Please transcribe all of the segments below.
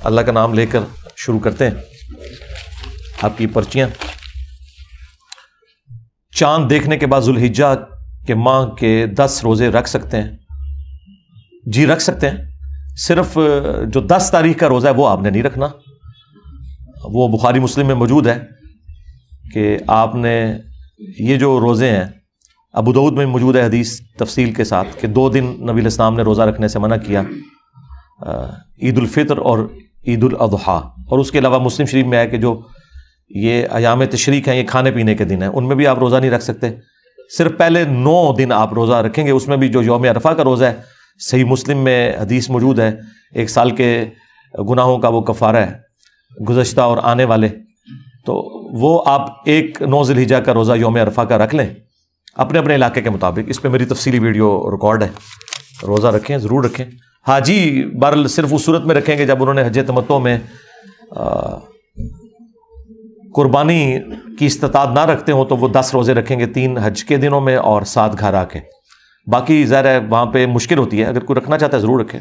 اللہ کا نام لے کر شروع کرتے ہیں. آپ کی پرچیاں. چاند دیکھنے کے بعد ذوالحجہ کے ماہ کے 10 روزے رکھ سکتے ہیں؟ جی رکھ سکتے ہیں. صرف جو 10 تاریخ کا روزہ ہے وہ آپ نے نہیں رکھنا. وہ بخاری مسلم میں موجود ہے کہ آپ نے یہ جو روزے ہیں، ابو داؤد میں موجود ہے حدیث تفصیل کے ساتھ کہ 2 دن نبی علیہ السلام نے روزہ رکھنے سے منع کیا، عید الفطر اور عید الاضحیٰ. اور اس کے علاوہ مسلم شریف میں ہے کہ جو یہ ایام تشریق ہیں، یہ کھانے پینے کے دن ہیں، ان میں بھی آپ روزہ نہیں رکھ سکتے. صرف پہلے 9 دن آپ روزہ رکھیں گے. اس میں بھی جو یوم عرفہ کا روزہ ہے، صحیح مسلم میں حدیث موجود ہے، 1 سال کے گناہوں کا وہ کفارہ ہے، گزشتہ اور آنے والے. تو وہ آپ 9 ذی الحجہ کا روزہ یوم عرفہ کا رکھ لیں اپنے اپنے علاقے کے مطابق. اس پہ میری تفصیلی ویڈیو ریکارڈ ہے. روزہ رکھیں، ضرور رکھیں. حاجی بہرحال صرف اس صورت میں رکھیں گے جب انہوں نے حج تمتع میں قربانی کی استطاعت نہ رکھتے ہوں تو وہ 10 روزے رکھیں گے، 3 حج کے دنوں میں اور 7 گھر آ کے. باقی ظاہر ہے وہاں پہ مشکل ہوتی ہے، اگر کوئی رکھنا چاہتا ہے ضرور رکھیں.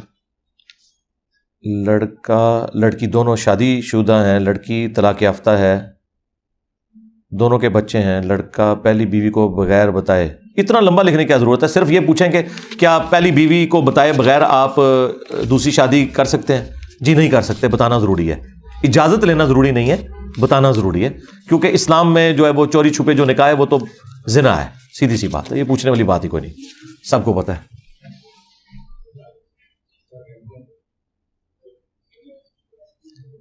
لڑکا لڑکی دونوں شادی شدہ ہیں، لڑکی طلاق یافتہ ہے، دونوں کے بچے ہیں. لڑکا پہلی بیوی کو بغیر بتائے. اتنا لمبا لکھنے کی کیا ضرورت ہے؟ صرف یہ پوچھیں کہ کیا پہلی بیوی کو بتائے بغیر آپ دوسری شادی کر سکتے ہیں؟ جی نہیں کر سکتے. بتانا ضروری ہے. اجازت لینا ضروری نہیں ہے، بتانا ضروری ہے. کیونکہ اسلام میں جو ہے وہ چوری چھپے جو نکاح ہے وہ تو زنا ہے. سیدھی سی بات ہے، یہ پوچھنے والی بات ہی کوئی نہیں، سب کو پتہ ہے.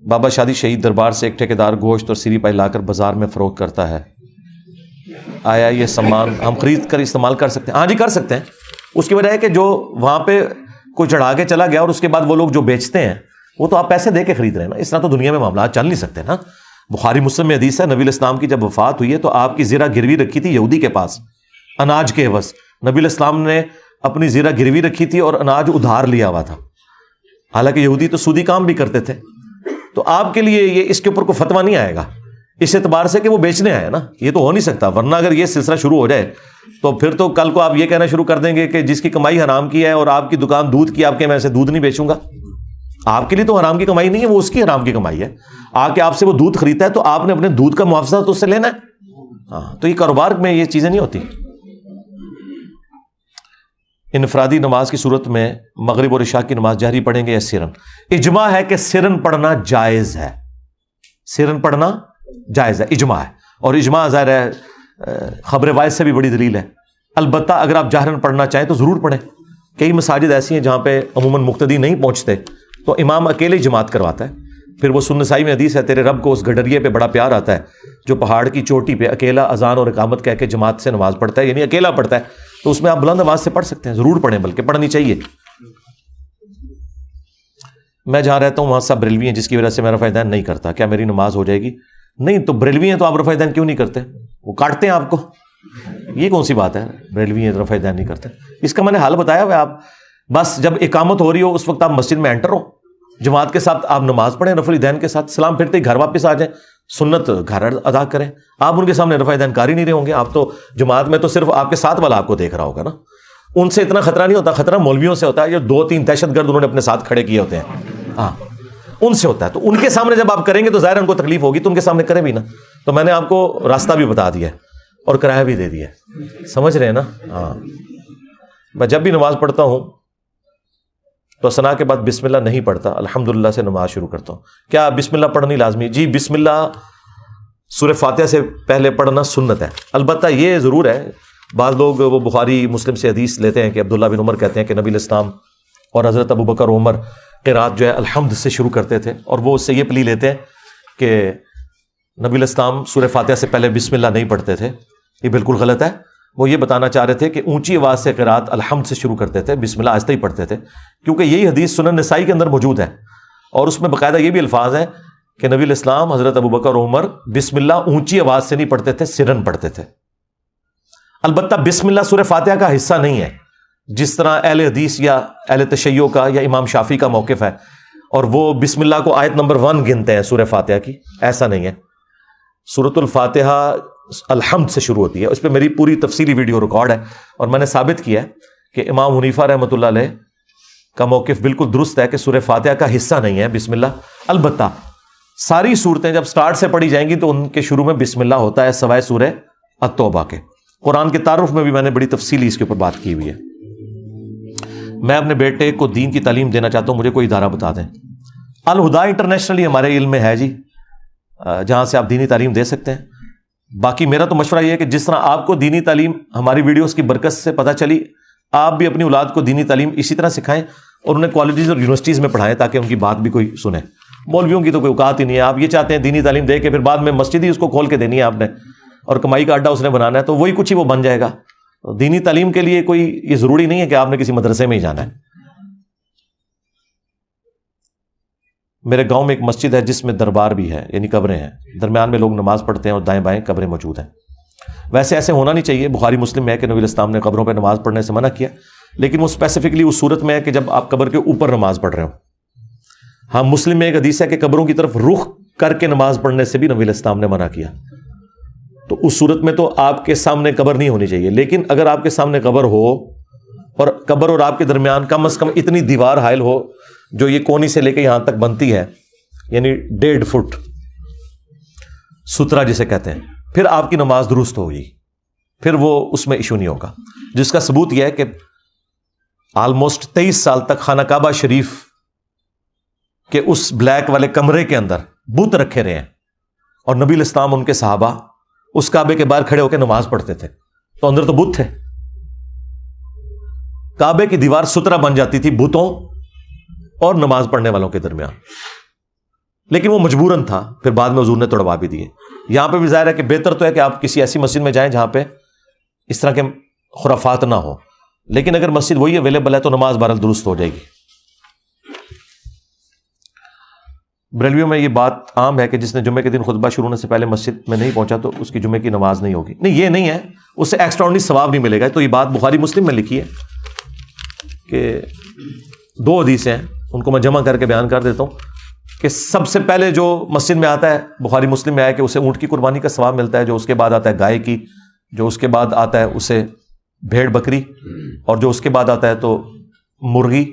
بابا شادی شہید دربار سے ایک ٹھیکیدار گوشت اور سری پائی لا کر بازار میں فروخت کرتا ہے. آیا یہ سامان ہم خرید کر استعمال کر سکتے ہیں؟ ہاں جی کر سکتے ہیں. اس کی وجہ ہے کہ جو وہاں پہ کوئی چڑھا کے چلا گیا اور اس کے بعد وہ لوگ جو بیچتے ہیں وہ تو آپ پیسے دے کے خرید رہے ہیں نا. اس طرح تو دنیا میں معاملات چل نہیں سکتے نا. بخاری مسلم میں حدیث ہے، نبی علیہ السلام کی جب وفات ہوئی ہے تو آپ کی زیرہ گروی رکھی تھی یہودی کے پاس اناج کے عوض. نبی علیہ السلام نے اپنی زیرہ گروی رکھی تھی اور اناج ادھار لیا ہوا تھا. حالانکہ یہودی تو سودی کام بھی کرتے تھے. تو آپ کے لیے یہ اس کے اوپر کوئی فتویٰ نہیں آئے گا اس اعتبار سے کہ وہ بیچنے آئے نا. یہ تو ہو نہیں سکتا. ورنہ اگر یہ سلسلہ شروع ہو جائے تو پھر تو کل کو آپ یہ کہنا شروع کر دیں گے کہ جس کی کمائی حرام کی ہے اور آپ کی دکان دودھ کی، آپ کے میں سے دودھ نہیں بیچوں گا. آپ کے لیے تو حرام کی کمائی نہیں ہے، وہ اس کی حرام کی کمائی ہے. آ کے آپ سے وہ دودھ خریدتا ہے تو آپ نے اپنے دودھ کا معاوضہ تو اس سے لینا ہے. ہاں تو یہ کاروبار میں یہ چیزیں نہیں ہوتی. انفرادی نماز کی صورت میں مغرب اور عشاء کی نماز جہری پڑھیں گے یا سرن؟ اجماع ہے کہ سرن پڑھنا جائز ہے. سرن پڑھنا جائز ہے، اجماع ہے. اور اجماع ظاہر ہے خبر واحد سے بھی بڑی دلیل ہے. البتہ اگر آپ جہرن پڑھنا چاہیں تو ضرور پڑھیں. کئی مساجد ایسی ہیں جہاں پہ عموماً مقتدی نہیں پہنچتے تو امام اکیلے جماعت کرواتا ہے. پھر وہ سنن نسائی میں حدیث ہے، تیرے رب کو اس گڈریے پہ بڑا پیار آتا ہے جو پہاڑ کی چوٹی پہ اکیلا اذان اور اقامت کہہ کے جماعت سے نماز پڑھتا ہے، یعنی اکیلا پڑھتا ہے. تو اس میں آپ بلند آواز سے پڑھ سکتے ہیں، ضرور پڑھیں، بلکہ پڑھنی چاہیے. میں جہاں رہتا ہوں وہاں سب بریلوی ہیں جس کی وجہ سے میں رفع دین نہیں کرتا. کیا میری نماز ہو جائے گی؟ نہیں. تو بریلوی ہیں تو آپ رفع دین کیوں نہیں کرتے؟ وہ کاٹتے ہیں آپ کو. یہ کون سی بات ہے بریلوی ہیں رفع دین نہیں کرتے؟ اس کا میں نے حل بتایا ہوا. آپ بس جب اقامت ہو رہی ہو اس وقت آپ مسجد میں انٹر ہو، جماعت کے ساتھ آپ نماز پڑھیں رفع دین کے ساتھ، سلام پھرتے ہی گھر واپس آ جائیں، سنت گھر ادا کریں. آپ ان کے سامنے رفع دین کار ہی نہیں رہے ہوں گے. آپ تو جماعت میں تو صرف آپ کے ساتھ والا آپ کو دیکھ رہا ہوگا نا. ان سے اتنا خطرہ نہیں ہوتا. خطرہ مولویوں سے ہوتا ہے، جو 2-3 دہشت گرد انہوں نے اپنے ساتھ کھڑے کیے ہوتے ہیں. ہاں ان سے ہوتا ہے. تو ان کے سامنے جب آپ کریں گے تو ظاہر ان کو تکلیف ہوگی، تو ان کے سامنے کریں بھی نا. تو میں نے آپ کو راستہ بھی بتا دیا ہے اور کرایہ بھی دے دیا ہے. سمجھ رہے ہیں نا؟ ہاں میں جب بھی نماز پڑھتا ہوں تو ثنا کے بعد بسم اللہ نہیں پڑھتا، الحمدللہ سے نماز شروع کرتا ہوں. کیا بسم اللہ پڑھنی لازمی؟ جی بسم اللہ سورہ فاتحہ سے پہلے پڑھنا سنت ہے. البتہ یہ ضرور ہے بعض لوگ وہ بخاری مسلم سے حدیث لیتے ہیں کہ عبداللہ بن عمر کہتے ہیں کہ نبی علیہ السلام اور حضرت ابوبکر و عمر قرات جو ہے الحمد سے شروع کرتے تھے، اور وہ اس سے یہ پلی لیتے ہیں کہ نبی علیہ السلام سورہ فاتحہ سے پہلے بسم اللہ نہیں پڑھتے تھے. یہ بالکل غلط ہے. وہ یہ بتانا چاہ رہے تھے کہ اونچی آواز سے قرات الحمد سے شروع کرتے تھے، بسم اللہ آہستہ ہی پڑھتے تھے، کیونکہ یہی حدیث سنن نسائی کے اندر موجود ہے اور اس میں باقاعدہ یہ بھی الفاظ ہیں کہ نبی علیہ السلام حضرت ابوبکر و عمر بسم اللہ اونچی آواز سے نہیں پڑھتے تھے، سرن پڑھتے تھے. البتہ بسم اللہ سورہ فاتحہ کا حصہ نہیں ہے جس طرح اہل حدیث یا اہل تشیع کا یا امام شافعی کا موقف ہے، اور وہ بسم اللہ کو آیت نمبر 1 گنتے ہیں سورہ فاتحہ کی. ایسا نہیں ہے. سورۃ الفاتحہ الحمد سے شروع ہوتی ہے. اس پہ میری پوری تفصیلی ویڈیو ریکارڈ ہے اور میں نے ثابت کیا ہے کہ امام حنیفہ رحمۃ اللہ علیہ کا موقف بالکل درست ہے کہ سورہ فاتحہ کا حصہ نہیں ہے بسم اللہ. البتہ ساری صورتیں جب سٹارٹ سے پڑھی جائیں گی تو ان کے شروع میں بسم اللہ ہوتا ہے، سوائے سورہ التوبہ کے۔ قرآن کے تعارف میں بھی میں نے بڑی تفصیلی اس کے اوپر بات کی ہوئی ہے۔ میں اپنے بیٹے کو دین کی تعلیم دینا چاہتا ہوں، مجھے کوئی ادارہ بتا دیں۔ الہدا انٹرنیشنلی ہمارے علم میں ہے جی، جہاں سے آپ دینی تعلیم دے سکتے ہیں۔ باقی میرا تو مشورہ یہ ہے کہ جس طرح آپ کو دینی تعلیم ہماری ویڈیوز کی برکت سے پتہ چلی، آپ بھی اپنی اولاد کو دینی تعلیم اسی طرح سکھائیں اور انہیں کالجز اور یونیورسٹیز میں پڑھائیں تاکہ ان کی بات بھی کوئی سنے۔ مولویوں کی تو کوئی اوقات ہی نہیں ہے، آپ یہ چاہتے ہیں دینی تعلیم دے کے پھر بعد میں مسجد ہی اس کو کھول کے دینی ہے آپ نے، اور کمائی کا اڈا اس نے بنانا ہے، تو وہی کچھ ہی وہ بن جائے گا۔ دینی تعلیم کے لیے کوئی یہ ضروری نہیں ہے کہ آپ نے کسی مدرسے میں ہی جانا ہے۔ میرے گاؤں میں ایک مسجد ہے جس میں دربار بھی ہے، یعنی قبریں ہیں، درمیان میں لوگ نماز پڑھتے ہیں اور دائیں بائیں قبریں موجود ہیں۔ ویسے ایسے ہونا نہیں چاہیے، بخاری مسلم میں ہے کہ نبی علیہ السلام نے قبروں پہ نماز پڑھنے سے منع کیا، لیکن وہ اسپیسیفکلی اس صورت میں ہے کہ جب آپ قبر کے اوپر نماز پڑھ رہے ہو۔ ہاں، مسلم میں ایک حدیث ہے کہ قبروں کی طرف رخ کر کے نماز پڑھنے سے بھی نبی علیہ السلام نے منع کیا، تو اس صورت میں تو آپ کے سامنے قبر نہیں ہونی چاہیے۔ لیکن اگر آپ کے سامنے قبر ہو اور قبر اور آپ کے درمیان کم از کم اتنی دیوار حائل ہو جو یہ کونی سے لے کے یہاں تک بنتی ہے، یعنی 1.5 فٹ سترا جسے کہتے ہیں، پھر آپ کی نماز درست ہوگی، پھر وہ اس میں ایشو نہیں ہوگا۔ جس کا ثبوت یہ ہے کہ آلموسٹ 23 سال تک خانہ کعبہ شریف کے اس بلیک والے کمرے کے اندر بت رکھے رہے ہیں، اور نبی علیہ السلام ان کے صحابہ اس کعبے کے باہر کھڑے ہو کے نماز پڑھتے تھے، تو اندر تو بت تھے۔ کعبے کی دیوار سترا بن جاتی تھی بتوں اور نماز پڑھنے والوں کے درمیان، لیکن وہ مجبوراً تھا، پھر بعد میں حضور نے توڑوا بھی دیے۔ یہاں پہ بھی ظاہر ہے کہ بہتر تو ہے کہ آپ کسی ایسی مسجد میں جائیں جہاں پہ اس طرح کے خرافات نہ ہو، لیکن اگر مسجد وہی اویلیبل ہے تو نماز بہرحال درست ہو جائے گی۔ بریلویوں میں یہ بات عام ہے کہ جس نے جمعے کے دن خطبہ شروع ہونے سے پہلے مسجد میں نہیں پہنچا تو اس کی جمعے کی نماز نہیں ہوگی۔ نہیں، یہ نہیں ہے، اس سے ایکسٹراڈنری ثواب نہیں ملے گا۔ تو یہ بات بخاری مسلم میں لکھی ہے کہ 2 حدیثیں ہیں، ان کو میں جمع کر کے بیان کر دیتا ہوں کہ سب سے پہلے جو مسجد میں آتا ہے، بخاری مسلم میں آیا کہ اسے اونٹ کی قربانی کا ثواب ملتا ہے، جو اس کے بعد آتا ہے گائے کی، جو اس کے بعد آتا ہے اسے بھیڑ بکری، اور جو اس کے بعد آتا ہے تو مرغی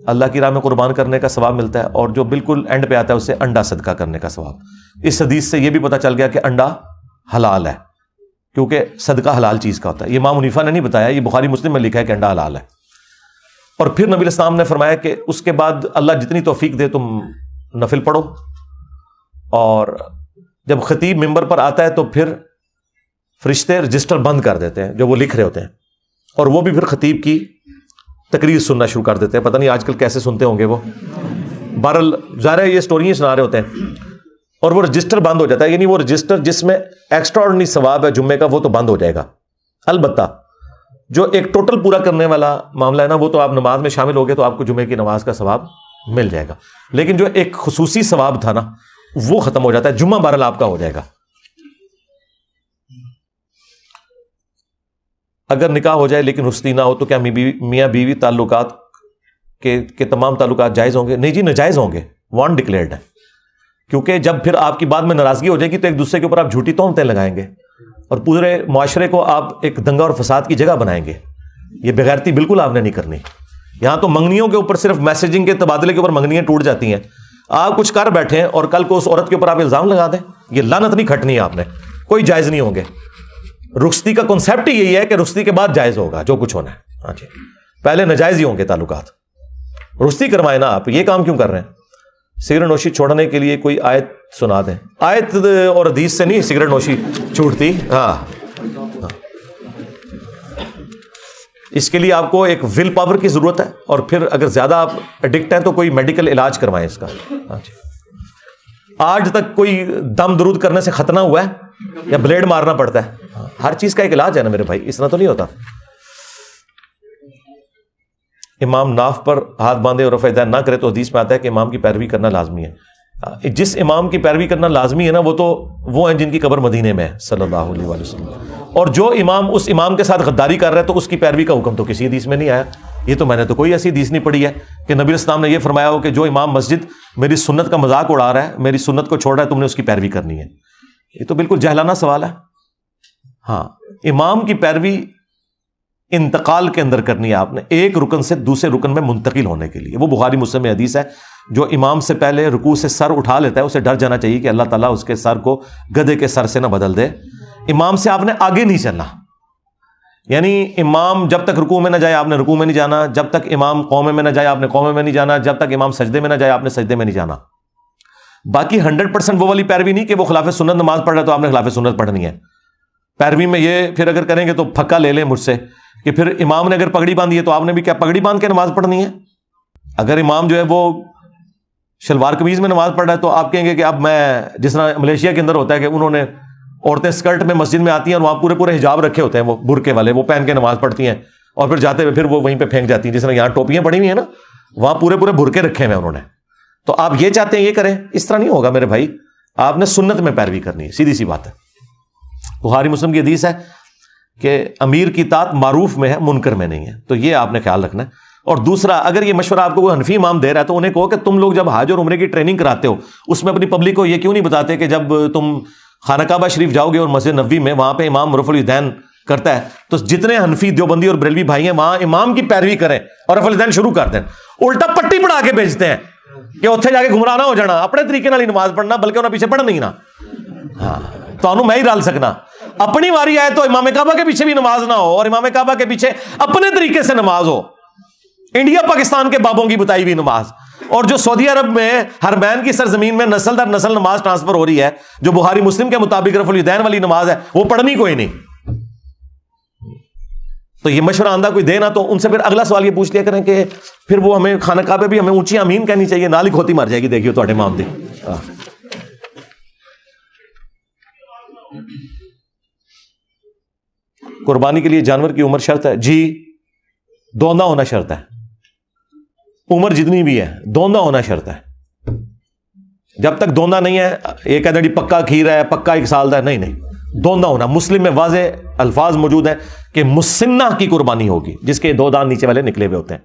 اللہ کی راہ میں قربان کرنے کا ثواب ملتا ہے، اور جو بالکل اینڈ پہ آتا ہے اسے انڈا صدقہ کرنے کا ثواب۔ اس حدیث سے یہ بھی پتہ چل گیا کہ انڈا حلال ہے، کیونکہ صدقہ حلال چیز کا ہوتا ہے۔ یہ امام حنیفہ نے نہیں بتایا، یہ بخاری مسلم میں لکھا ہے کہ انڈا حلال ہے۔ اور پھر نبی علیہ السلام نے فرمایا کہ اس کے بعد اللہ جتنی توفیق دے تم نفل پڑھو، اور جب خطیب ممبر پر آتا ہے تو پھر فرشتے رجسٹر بند کر دیتے ہیں جو وہ لکھ رہے ہوتے ہیں، اور وہ بھی پھر خطیب کی تقریر سننا شروع کر دیتے ہیں۔ پتہ نہیں آج کل کیسے سنتے ہوں گے وہ، بہرحال ظاہر ہے یہ سٹوریاں سنا رہے ہوتے ہیں، اور وہ رجسٹر بند ہو جاتا ہے، یعنی وہ رجسٹر جس میں ایکسٹراڈنری ثواب ہے جمعے کا وہ تو بند ہو جائے گا۔ البتہ جو ایک ٹوٹل پورا کرنے والا معاملہ ہے نا، وہ تو آپ نماز میں شامل ہو گئے تو آپ کو جمعے کی نماز کا ثواب مل جائے گا، لیکن جو ایک خصوصی ثواب تھا نا وہ ختم ہو جاتا ہے، جمعہ بہرحال آپ کا ہو جائے گا۔ اگر نکاح ہو جائے لیکن رخصتی نہ ہو تو کیا میاں بیوی تعلقات کے تمام تعلقات جائز ہوں گے؟ نہیں جی، ناجائز ہوں گے، وان ڈکلیئرڈ ہے، کیونکہ جب پھر آپ کی بعد میں ناراضگی ہو جائے گی تو ایک دوسرے کے اوپر آپ جھوٹی تہمتیں لگائیں گے اور پورے معاشرے کو آپ ایک دنگا اور فساد کی جگہ بنائیں گے۔ یہ بغیرتی بالکل آپ نے نہیں کرنی۔ یہاں تو منگنیوں کے اوپر صرف میسیجنگ کے تبادلے کے اوپر منگنیاں ٹوٹ جاتی ہیں، آپ کچھ کر بیٹھے ہیں اور کل کو اس عورت کے اوپر آپ الزام لگا دیں، یہ لعنت نہیں کھٹنی ہے آپ نے، کوئی جائز نہیں ہوں گے۔ رخصتی کا کنسیپٹ ہی یہی ہے کہ رخصتی کے بعد جائز ہوگا جو کچھ ہونا ہے، ہاں جی، پہلے ناجائز ہی ہوں گے تعلقات۔ رخصتی کروائیں نا، آپ یہ کام کیوں کر رہے ہیں؟ سگریٹ نوشی چھوڑنے کے لیے کوئی آیت سنا دیں۔ آیت اور حدیث سے نہیں سگریٹ نوشی چھوٹتی، ہاں، اس کے لیے آپ کو ایک ول پاور کی ضرورت ہے، اور پھر اگر زیادہ آپ ایڈکٹ ہیں تو کوئی میڈیکل علاج کروائیں اس کا۔ ہاں جی، آج تک کوئی دم درود کرنے سے ختنہ ہوا ہے یا بلیڈ مارنا پڑتا ہے؟ ہر چیز کا ایک علاج ہے نا میرے بھائی، اس طرح تو نہیں ہوتا۔ امام ناف پر ہاتھ باندھے اور رفع یدین نہ کرے تو حدیث میں آتا ہے کہ امام کی پیروی کرنا لازمی ہے۔ جس امام کی پیروی کرنا لازمی ہے نا وہ ہیں جن کی قبر مدینے میں ہے صلی اللہ علیہ وآلہ وسلم، اور جو امام اس امام کے ساتھ غداری کر رہا ہے تو اس کی پیروی کا حکم تو کسی حدیث میں نہیں آیا۔ یہ تو میں نے تو کوئی ایسی حدیث نہیں پڑھی ہے کہ نبی علیہ السلام نے یہ فرمایا ہو کہ جو امام مسجد میری سنت کا مذاق اڑا رہا ہے، میری سنت کو چھوڑ رہا ہے، تم نے اس کی پیروی کرنی ہے۔ یہ تو بالکل جہلانہ سوال ہے۔ ہاں، امام کی پیروی انتقال کے اندر کرنی ہے آپ نے، ایک رکن سے دوسرے رکن میں منتقل ہونے کے لیے، وہ بخاری مسلم میں حدیث ہے۔ جو امام سے پہلے رکوع سے سر اٹھا لیتا ہے اسے ڈر جانا چاہیے کہ اللہ تعالیٰ اس کے سر کو گدھے کے سر سے نہ بدل دے. امام سے آپ نے آگے نہیں چلنا, یعنی امام جب تک رکوع میں نہ جائے آپ نے رکوع میں نہیں جانا, جب تک امام قومے میں نہ جائے آپ نے قومے میں نہیں جانا, جب تک امام سجدے میں نہ جائے آپ نے سجدے میں نہیں جانا. باقی 100% وہ والی پیروی نہیں کہ وہ خلاف سنت نماز پڑھ رہا ہے تو آپ نے خلاف سنت پڑھنی ہے. پیروی میں یہ پھر اگر کریں گے تو پھکا لے لیں مجھ سے کہ پھر امام نے اگر پگڑی باندھی ہے تو آپ نے بھی کیا پگڑی باندھ کے نماز پڑھنی ہے. اگر امام جو ہے وہ شلوار قمیض میں نماز پڑھ رہا ہے تو آپ کہیں گے کہ اب میں, جس طرح ملیشیا کے اندر ہوتا ہے کہ انہوں نے عورتیں اسکرٹ میں مسجد میں آتی ہیں اور وہاں پورے پورے حجاب رکھے ہوتے ہیں, وہ برقعے والے, وہ پہن کے نماز پڑھتی ہیں اور پھر جاتے ہوئے پھر وہ وہیں پہ پھینک جاتی ہیں. جس طرح یہاں ٹوپیاں پڑی ہوئی ہیں نا, وہاں پورے پورے برقعے رکھے ہوئے انہوں نے. تو آپ یہ چاہتے ہیں یہ کریں, اس طرح نہیں ہوگا میرے بھائی. آپ نے سنت میں پیروی کرنی ہے, سیدھی سی بات ہے. بخاری مسلم کی حدیث ہے کہ امیر کی اطاعت معروف میں ہے, منکر میں نہیں ہے. تو یہ آپ نے خیال رکھنا ہے. اور دوسرا, اگر یہ مشورہ آپ کو کوئی حنفی امام دے رہا ہے تو انہیں کہو کہ تم لوگ جب حج اور عمرے کی ٹریننگ کراتے ہو اس میں اپنی پبلک کو یہ کیوں نہیں بتاتے کہ جب تم خانہ کعبہ شریف جاؤ گے اور مسجد نبوی میں وہاں پہ امام رفع الیدین کرتا ہے تو جتنے حنفی دیوبندی اور بریلوی بھائی ہیں وہاں امام کی پیروی کریں اور رفع الیدین شروع کر دیں. الٹا پٹی پڑھا کے بھیجتے ہیں کہ اتنے جا کے گمراہ نہ ہو جانا, اپنے طریقے نال نماز پڑھنا, بلکہ انہیں پیچھے پڑھنا نہیں نا. ہاں تو میں ہی ڈال سکنا. اپنی واری آئے تو امام کعبہ کے پیچھے بھی نماز نہ ہو اور امام کعبہ کے پیچھے اپنے طریقے سے نماز ہو, انڈیا پاکستان کے بابوں کی بتائی ہوئی نماز. اور جو سعودی عرب میں حرمین کی سرزمین میں نسل در نسل نماز ٹرانسفر ہو رہی ہے, جو بخاری مسلم کے مطابق رفع الیدین والی نماز ہے, وہ پڑھنی کوئی نہیں. تو یہ مشورہ آندہ کوئی دے نا تو ان سے پھر اگلا سوال یہ پوچھ لیا کریں کہ پھر وہ ہمیں خانہ کعبہ بھی ہمیں اونچی آمین کہنی چاہیے, نالی کھوتی مر جائے گی, دیکھیے تھوڑے امام دی. قربانی کے لیے جانور کی عمر شرط ہے؟ جی, دوندا ہونا شرط ہے. عمر جتنی بھی ہے دوندا ہونا شرط ہے. جب تک دوندا نہیں ہے, یہ کہتے ہیں جی پکا کھیرا ہے, پکا 1 سال دا ہے, نہیں نہیں, دوندا ہونا. مسلم میں واضح الفاظ موجود ہیں کہ مسنہ کی قربانی ہوگی جس کے 2 دان نیچے والے نکلے ہوئے ہوتے ہیں.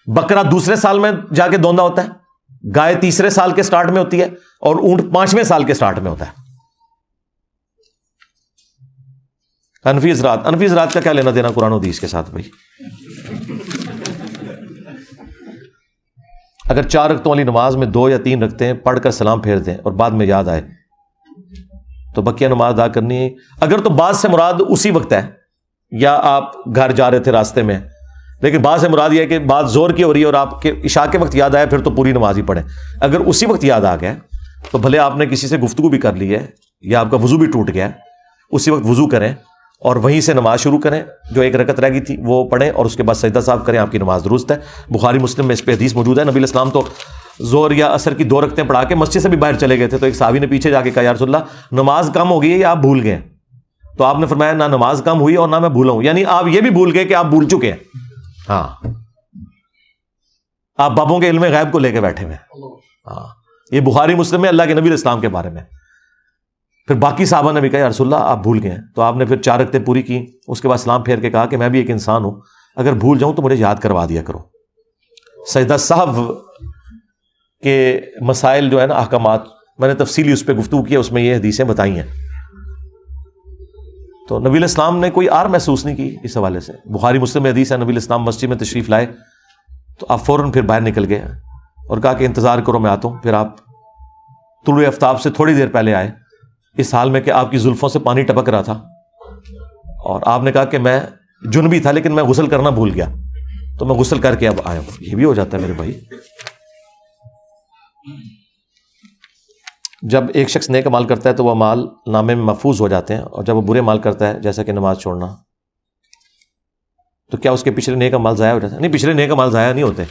بکرا دوسرے سال میں جا کے دوندا ہوتا ہے, گائے تیسرے سال کے سٹارٹ میں ہوتی ہے اور اونٹ 5ویں سال کے سٹارٹ میں ہوتا ہے. حنفی حضرات کا کیا لینا دینا قرآن و حدیث کے ساتھ بھائی؟ اگر 4 رکعتوں والی نماز میں 2 یا 3 رکعتیں پڑھ کر سلام پھیر دیں اور بعد میں یاد آئے تو بقیہ نماز ادا کرنی ہے. اگر تو بعد سے مراد اسی وقت ہے یا آپ گھر جا رہے تھے راستے میں, لیکن بعد سے مراد یہ ہے کہ بات زور کی ہو رہی ہے اور آپ کے عشاء کے وقت یاد آیا, پھر تو پوری نماز ہی پڑھیں. اگر اسی وقت یاد آ گیا تو بھلے آپ نے کسی سے گفتگو بھی کر لی ہے یا آپ کا وضو بھی ٹوٹ گیا, اسی وقت وضو کریں اور وہیں سے نماز شروع کریں. جو 1 رکعت رہ گئی تھی وہ پڑھیں اور اس کے بعد سجدہ صاحب کریں, آپ کی نماز درست ہے. بخاری مسلم میں اس پہ حدیث موجود ہے. نبی علیہ السلام تو زور یا عصر کی 2 رکعتیں پڑھا کے مسجد سے بھی باہر چلے گئے تھے, تو ایک صحابی نے پیچھے جا کے کہا یا رسول اللہ نماز کم ہو گئی ہے یا آپ بھول گئے؟ تو آپ نے فرمایا نہ نماز کم ہوئی اور نہ میں بھولا ہوں, یعنی آپ یہ بھی بھول گئے کہ آپ بھول چکے ہیں. ہاں, آپ بابوں کے علم غیب کو لے کے بیٹھے ہوئے. ہاں, یہ بخاری مسلم میں اللہ کے نبی علیہ السلام کے بارے میں. پھر باقی صحابہ نے بھی کہا یا رسول اللہ آپ بھول گئے ہیں, تو آپ نے پھر 4 رکعتیں پوری کی. اس کے بعد سلام پھیر کے کہا کہ میں بھی ایک انسان ہوں, اگر بھول جاؤں تو مجھے یاد کروا دیا کرو. سجدہ صاحب کے مسائل جو ہے نا, احکامات, میں نے تفصیلی اس پہ گفتگو کی ہے, اس میں یہ حدیثیں بتائی ہیں. تو نبی علیہ السلام نے کوئی آر محسوس نہیں کی اس حوالے سے. بخاری مسلم میں حدیث ہے, نبی علیہ السلام مسجد میں تشریف لائے تو آپ فوراً پھر باہر نکل گئے اور کہا کہ انتظار کرو میں آتا ہوں. پھر آپ طلوع آفتاب سے تھوڑی دیر پہلے آئے, اس حال میں کہ آپ کی زلفوں سے پانی ٹپک رہا تھا, اور آپ نے کہا کہ میں جنبی تھا لیکن میں غسل کرنا بھول گیا, تو میں غسل کر کے اب آیا ہوں. یہ بھی ہو جاتا ہے میرے بھائی. جب ایک شخص نیک عمل کرتا ہے تو وہ اعمال نامے میں محفوظ ہو جاتے ہیں, اور جب وہ برے عمل کرتا ہے جیسا کہ نماز چھوڑنا, تو کیا اس کے پچھلے نیک عمل ضائع ہو جاتے ہیں؟ نہیں, پچھلے نیک عمل ضائع نہیں ہوتے.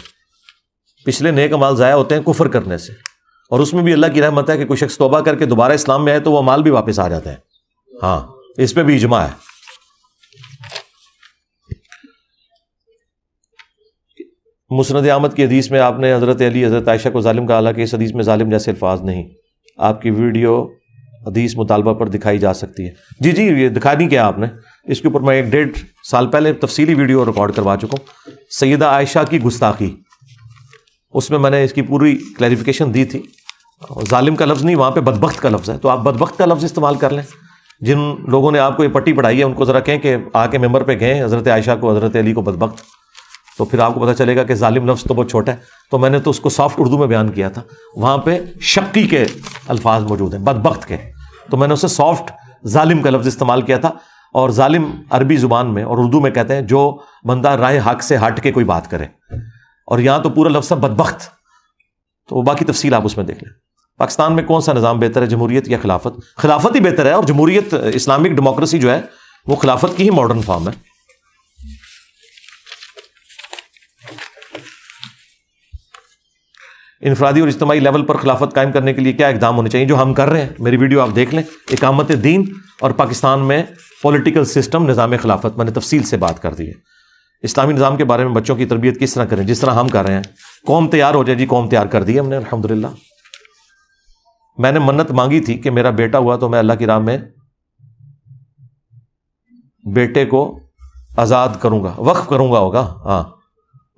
پچھلے نیک عمل ضائع ہوتے ہیں کفر کرنے سے, اور اس میں بھی اللہ کی رحمت ہے کہ کوئی شخص توبہ کر کے دوبارہ اسلام میں آئے تو وہ مال بھی واپس آ جاتے ہیں. ہاں, اس پہ بھی اجماع ہے. مسند احمد کی حدیث میں آپ نے حضرت علی حضرت عائشہ کو ظالم کہا, حالانکہ اس حدیث میں ظالم جیسے الفاظ نہیں. آپ کی ویڈیو حدیث مطالبہ پر دکھائی جا سکتی ہے. جی جی, یہ دکھا نہیں کیا آپ نے, اس کے اوپر میں 1.5 سال پہلے تفصیلی ویڈیو ریکارڈ کروا چکا ہوں. سیدہ عائشہ کی گستاخی, اس میں نے اس کی پوری کلیریفیکیشن دی تھی. ظالم کا لفظ نہیں, وہاں پہ بدبخت کا لفظ ہے, تو آپ بدبخت کا لفظ استعمال کر لیں. جن لوگوں نے آپ کو یہ پٹی پڑھائی ہے ان کو ذرا کہیں کہ آ کے ممبر پہ گئے حضرت عائشہ کو, حضرت علی کو بدبخت تو پھر آپ کو پتہ چلے گا کہ ظالم لفظ تو بہت چھوٹا ہے، تو میں نے تو اس کو سافٹ اردو میں بیان کیا تھا، وہاں پہ شقی کے الفاظ موجود ہیں، بدبخت کے، تو میں نے اسے سافٹ ظالم کا لفظ استعمال کیا تھا. اور ظالم عربی زبان میں اور اردو میں کہتے ہیں جو بندہ راہ حق سے ہٹ کے کوئی بات کرے، اور یہاں تو پورا لفظ ہے بدبخت. تو وہ باقی تفصیل آپ اس میں دیکھ لیں. پاکستان میں کون سا نظام بہتر ہے، جمہوریت یا خلافت؟ خلافت ہی بہتر ہے، اور جمہوریت اسلامک ڈیموکریسی جو ہے وہ خلافت کی ہی ماڈرن فارم ہے. انفرادی اور اجتماعی لیول پر خلافت قائم کرنے کے لیے کیا اقدام ہونے چاہیے؟ جو ہم کر رہے ہیں، میری ویڈیو آپ دیکھ لیں، اقامت دین اور پاکستان میں پولیٹیکل سسٹم، نظام خلافت، میں نے تفصیل سے بات کر دی ہے. اسلامی نظام کے بارے میں بچوں کی تربیت کس طرح کریں؟ جس طرح ہم کر رہے ہیں. قوم تیار ہو جائے جی، قوم تیار کر دی ہے ہم نے الحمدللہ. میں نے منت مانگی تھی کہ میرا بیٹا ہوا تو میں اللہ کی راہ میں بیٹے کو آزاد کروں گا، وقف کروں گا ہوگا. ہاں،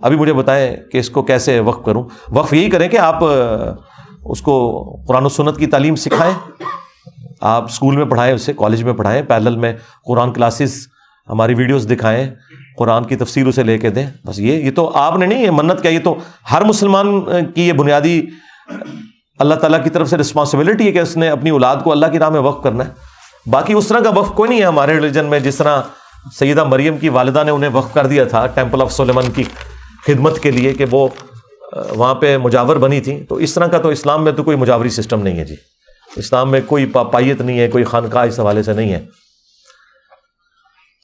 ابھی مجھے بتائیں کہ اس کو کیسے وقف کروں. وقف یہی کریں کہ آپ اس کو قرآن و سنت کی تعلیم سکھائیں، آپ اسکول میں پڑھائیں، اسے کالج میں پڑھائیں، پیرلل میں قرآن کلاسز، ہماری ویڈیوز دکھائیں، قرآن کی تفسیر اسے لے کے دیں. بس یہ تو آپ نے نہیں، یہ منت کیا، یہ تو ہر مسلمان کی یہ بنیادی اللہ تعالیٰ کی طرف سے رسپانسبلٹی ہے کہ اس نے اپنی اولاد کو اللہ کی راہ میں وقف کرنا ہے. باقی اس طرح کا وقف کوئی نہیں ہے ہمارے ریلیجن میں. جس طرح سیدہ مریم کی والدہ نے انہیں وقف کر دیا تھا ٹیمپل آف سلیمان کی خدمت کے لیے کہ وہ وہاں پہ مجاور بنی تھیں، تو اس طرح کا تو اسلام میں تو کوئی مجاوری سسٹم نہیں ہے جی. اسلام میں کوئی پاپائیت نہیں ہے، کوئی خانقاہ اس حوالے سے نہیں ہے.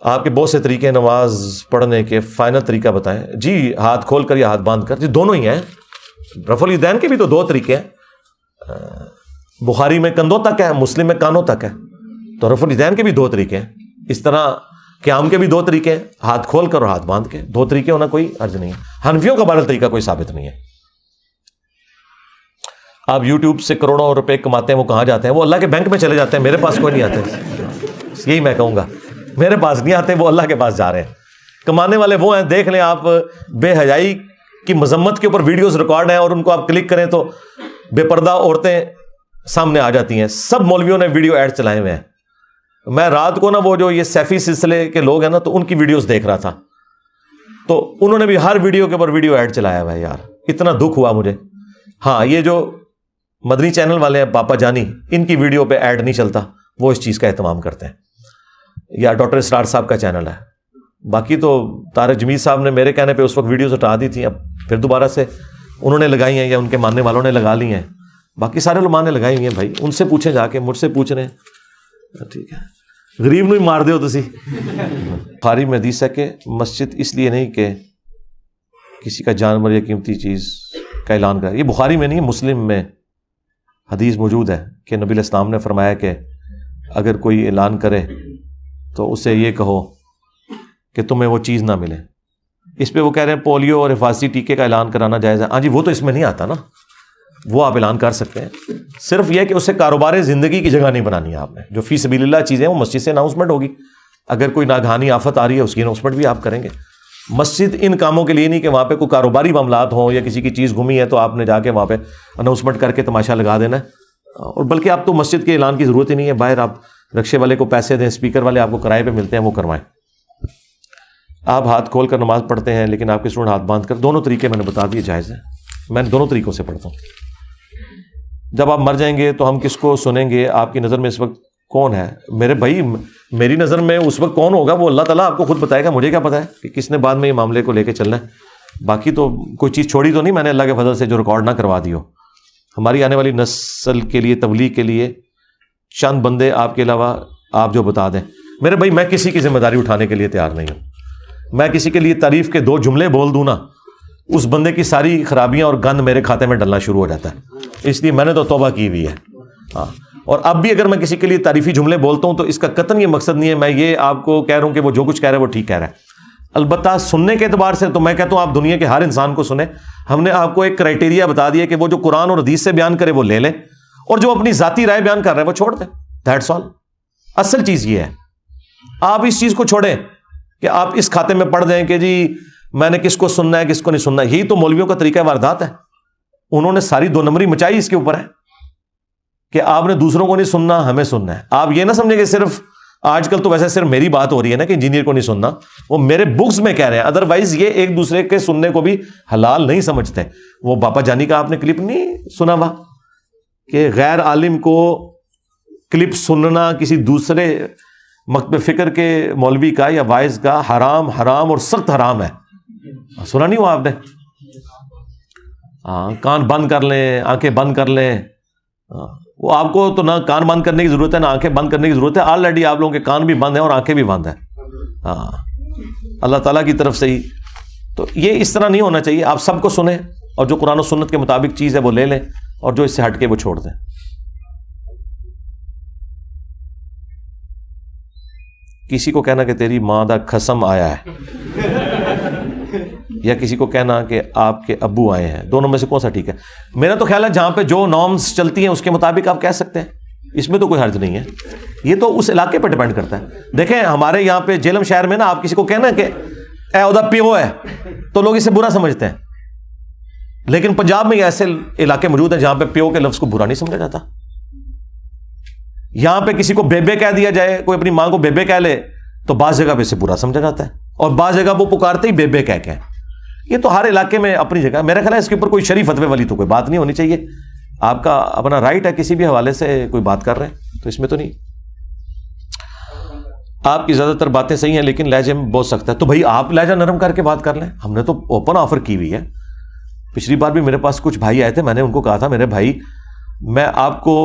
آپ کے بہت سے طریقے نماز پڑھنے کے، فائنل طریقہ بتائیں. جی ہاتھ کھول کر یا ہاتھ باندھ کر، جی دونوں ہی ہیں. رفع الیدین کے بھی تو 2 طریقے ہیں. بخاری میں کندھوں تک ہے، مسلم میں کانوں تک ہے. تو رفع الیدین کے بھی 2 طریقے ہیں. اس طرح قیام کے بھی 2 طریقے ہیں، ہاتھ کھول کر اور ہاتھ باندھ کے. 2 طریقے ہونا کوئی حرج نہیں ہے. حنفیوں کا بہرحال طریقہ کوئی ثابت نہیں ہے. آپ یوٹیوب سے کروڑوں روپے کماتے ہیں، وہ کہاں جاتے ہیں؟ وہ اللہ کے بینک میں چلے جاتے ہیں، میرے پاس کوئی نہیں آتے. یہی میں کہوں گا، میرے پاس نہیں آتے، وہ اللہ کے پاس جا رہے ہیں. کمانے والے وہ ہیں، دیکھ لیں آپ، بے حیائی کی مذمت کے اوپر ویڈیوز ریکارڈ ہیں اور ان کو آپ کلک کریں تو بے پردہ عورتیں سامنے آ جاتی ہیں. سب مولویوں نے ویڈیو ایڈ چلائے ہوئے ہیں. میں رات کو نا وہ جو یہ سیفی سلسلے کے لوگ ہیں نا، تو ان کی ویڈیوز دیکھ رہا تھا، تو انہوں نے بھی ہر ویڈیو کے اوپر ویڈیو ایڈ چلایا ہوا ہے. یار اتنا دکھ ہوا مجھے. ہاں، یہ جو مدنی چینل والے ہیں، پاپا جانی، ان کی ویڈیو پہ ایڈ نہیں چلتا، وہ اس چیز کا اہتمام کرتے ہیں. یا ڈاکٹر اسرار صاحب کا چینل ہے. باقی تو طارق جمیل صاحب نے میرے کہنے پہ اس وقت ویڈیوز ہٹا دی تھیں، اب پھر دوبارہ سے انہوں نے لگائی ہیں یا ان کے ماننے والوں نے لگا لی ہیں. باقی سارے علماء نے لگائی ہوئی ہیں. بھائی ان سے پوچھیں جا کے، مجھ سے پوچھ رہے ہیں. ٹھیک ہے، غریب نو ہی مار دیو تسی. بخاری میں حدیث ہے کہ مسجد اس لیے نہیں کہ کسی کا جانور یا قیمتی چیز کا اعلان کرے. یہ بخاری میں نہیں، مسلم میں حدیث موجود ہے کہ نبی علیہ السلام نے فرمایا کہ اگر کوئی اعلان کرے تو اسے یہ کہو کہ تمہیں وہ چیز نہ ملے. اس پہ وہ کہہ رہے ہیں پولیو اور حفاظتی ٹیکے کا اعلان کرانا جائز ہے. ہاں جی، وہ تو اس میں نہیں آتا نا، وہ آپ اعلان کر سکتے ہیں. صرف یہ کہ اسے کاروبار زندگی کی جگہ نہیں بنانی ہے آپ نے. جو فی سبیل اللہ چیزیں وہ مسجد سے اناؤنسمنٹ ہوگی. اگر کوئی ناگہانی آفت آ رہی ہے اس کی اناؤنسمنٹ بھی آپ کریں گے. مسجد ان کاموں کے لیے نہیں کہ وہاں پہ کوئی کاروباری معاملات ہوں یا کسی کی چیز گمی ہے تو آپ نے جا کے وہاں پہ اناؤنسمنٹ کر کے تماشا لگا دینا ہے. اور بلکہ آپ تو مسجد کے اعلان کی ضرورت ہی نہیں ہے. باہر آپ رکشے والے کو پیسے دیں، اسپیکر والے آپ کو کرائے پہ ملتے ہیں، وہ کروائیں. آپ ہاتھ کھول کر نماز پڑھتے ہیں لیکن آپ کے اسٹوڈنٹ ہاتھ باندھ کر. دونوں طریقے میں نے بتا دیے جائز ہیں. میں دونوں طریقوں سے پڑھتا ہوں. جب آپ مر جائیں گے تو ہم کس کو سنیں گے؟ آپ کی نظر میں اس وقت کون ہے؟ میرے بھائی، میری نظر میں اس وقت کون ہوگا وہ اللہ تعالیٰ آپ کو خود بتائے گا. مجھے کیا پتا ہے کہ کس نے بعد میں یہ معاملے کو لے کے چلنا ہے. باقی تو کوئی چیز چھوڑی تو نہیں میں نے اللہ کے فضل سے جو ریکارڈ نہ کروا دی ہو. ہماری آنے والی نسل کے لیے، تبلیغ کے لیے چند بندے آپ کے علاوہ آپ جو بتا دیں. میرے بھائی، میں کسی کی ذمہ داری اٹھانے کے لیے تیار نہیں ہوں. میں کسی کے لیے تعریف کے 2 جملے بول دوں نا، اس بندے کی ساری خرابیاں اور گند میرے کھاتے میں ڈلنا شروع ہو جاتا ہے. اس لیے میں نے تو توبہ کی ہوئی ہے. ہاں، اور اب بھی اگر میں کسی کے لیے تعریفی جملے بولتا ہوں تو اس کا قطعاً یہ مقصد نہیں ہے میں یہ آپ کو کہہ رہا ہوں کہ وہ جو کچھ کہہ رہا ہے وہ ٹھیک کہہ رہا ہے. البتہ سننے کے اعتبار سے تو میں کہتا ہوں آپ دنیا کے ہر انسان کو سنیں. ہم نے آپ کو ایک کرائٹیریا بتا دیا کہ وہ جو قرآن اور حدیث سے بیان کرے وہ لے لیں، اور جو اپنی ذاتی رائے بیان کر رہا ہے وہ چھوڑ دیں. That's all. اصل چیز یہ ہے. آپ اس چیز کو چھوڑیں کہ آپ اس کھاتے میں پڑھ دیں کہ جی میں نے کس کو سننا ہے کس کو نہیں سننا. یہی تو مولویوں کا طریقہ واردات ہے. انہوں نے ساری 2 نمبری مچائی اس کے اوپر ہے کہ آپ نے دوسروں کو نہیں سننا، ہمیں سننا ہے. آپ یہ نہ سمجھیں کہ صرف آج کل تو ویسے صرف میری بات ہو رہی ہے نا کہ انجینئر کو نہیں سننا, وہ میرے بکس میں کہہ رہے ہیں, ادروائز یہ ایک دوسرے کے سننے کو بھی حلال نہیں سمجھتے. وہ باپا جانی کا آپ نے کلپ نہیں سنا ہوا کہ غیر عالم کو کلپ سننا کسی دوسرے مکتب فکر کے مولوی کا یا وائز کا حرام حرام اور سخت حرام ہے. سنا نہیں ہوا آپ نے؟ ہاں, کان بند کر لیں, آنکھیں بند کر لیں. وہ آپ کو تو نہ کان بند کرنے کی ضرورت ہے نہ آنکھیں بند کرنے کی ضرورت ہے, آلریڈی آپ لوگوں کے کان بھی بند ہیں اور آنکھیں بھی بند ہیں. ہاں, اللہ تعالیٰ کی طرف سے ہی. تو یہ اس طرح نہیں ہونا چاہیے. آپ سب کو سنیں اور جو قرآن و سنت کے مطابق چیز ہے وہ لے لیں اور جو اس سے ہٹ کے وہ چھوڑ دیں. کسی کو کہنا کہ تیری ماں دا قسم آیا ہے یا کسی کو کہنا کہ آپ کے ابو آئے ہیں, دونوں میں سے کون سا ٹھیک ہے؟ میرا تو خیال ہے جہاں پہ جو نارمز چلتی ہیں اس کے مطابق آپ کہہ سکتے ہیں, اس میں تو کوئی حرج نہیں ہے. یہ تو اس علاقے پہ ڈیپینڈ کرتا ہے. دیکھیں ہمارے یہاں پہ جیلم شہر میں نا آپ کسی کو کہنا کہ اے اودا پیو ہے تو لوگ اسے برا سمجھتے ہیں, لیکن پنجاب میں ایسے علاقے موجود ہیں جہاں پہ پیو کے لفظ کو برا نہیں سمجھا جاتا. یہاں پہ کسی کو بیبے کہہ دیا جائے, کوئی اپنی ماں کو بیبے کہہ لے تو بعض جگہ پہ اسے برا سمجھا جاتا ہے, اور بعض جگہ وہ پکارتے ہی بیبے کہہ کے. یہ تو ہر علاقے میں اپنی جگہ. میرا خیال ہے اس کے اوپر کوئی شریف فتوے والی تو کوئی بات نہیں ہونی چاہیے. آپ کا اپنا رائٹ ہے, کسی بھی حوالے سے کوئی بات کر رہے ہیں تو اس میں تو نہیں. آپ کی زیادہ تر باتیں صحیح ہیں لیکن لہجے میں بہت سخت ہے. تو بھائی آپ لہجہ نرم کر کے بات کر لیں. ہم نے تو اوپن آفر کی ہوئی ہے. پچھلی بار بھی میرے پاس کچھ بھائی آئے تھے, میں نے ان کو کہا تھا میرے بھائی میں آپ کو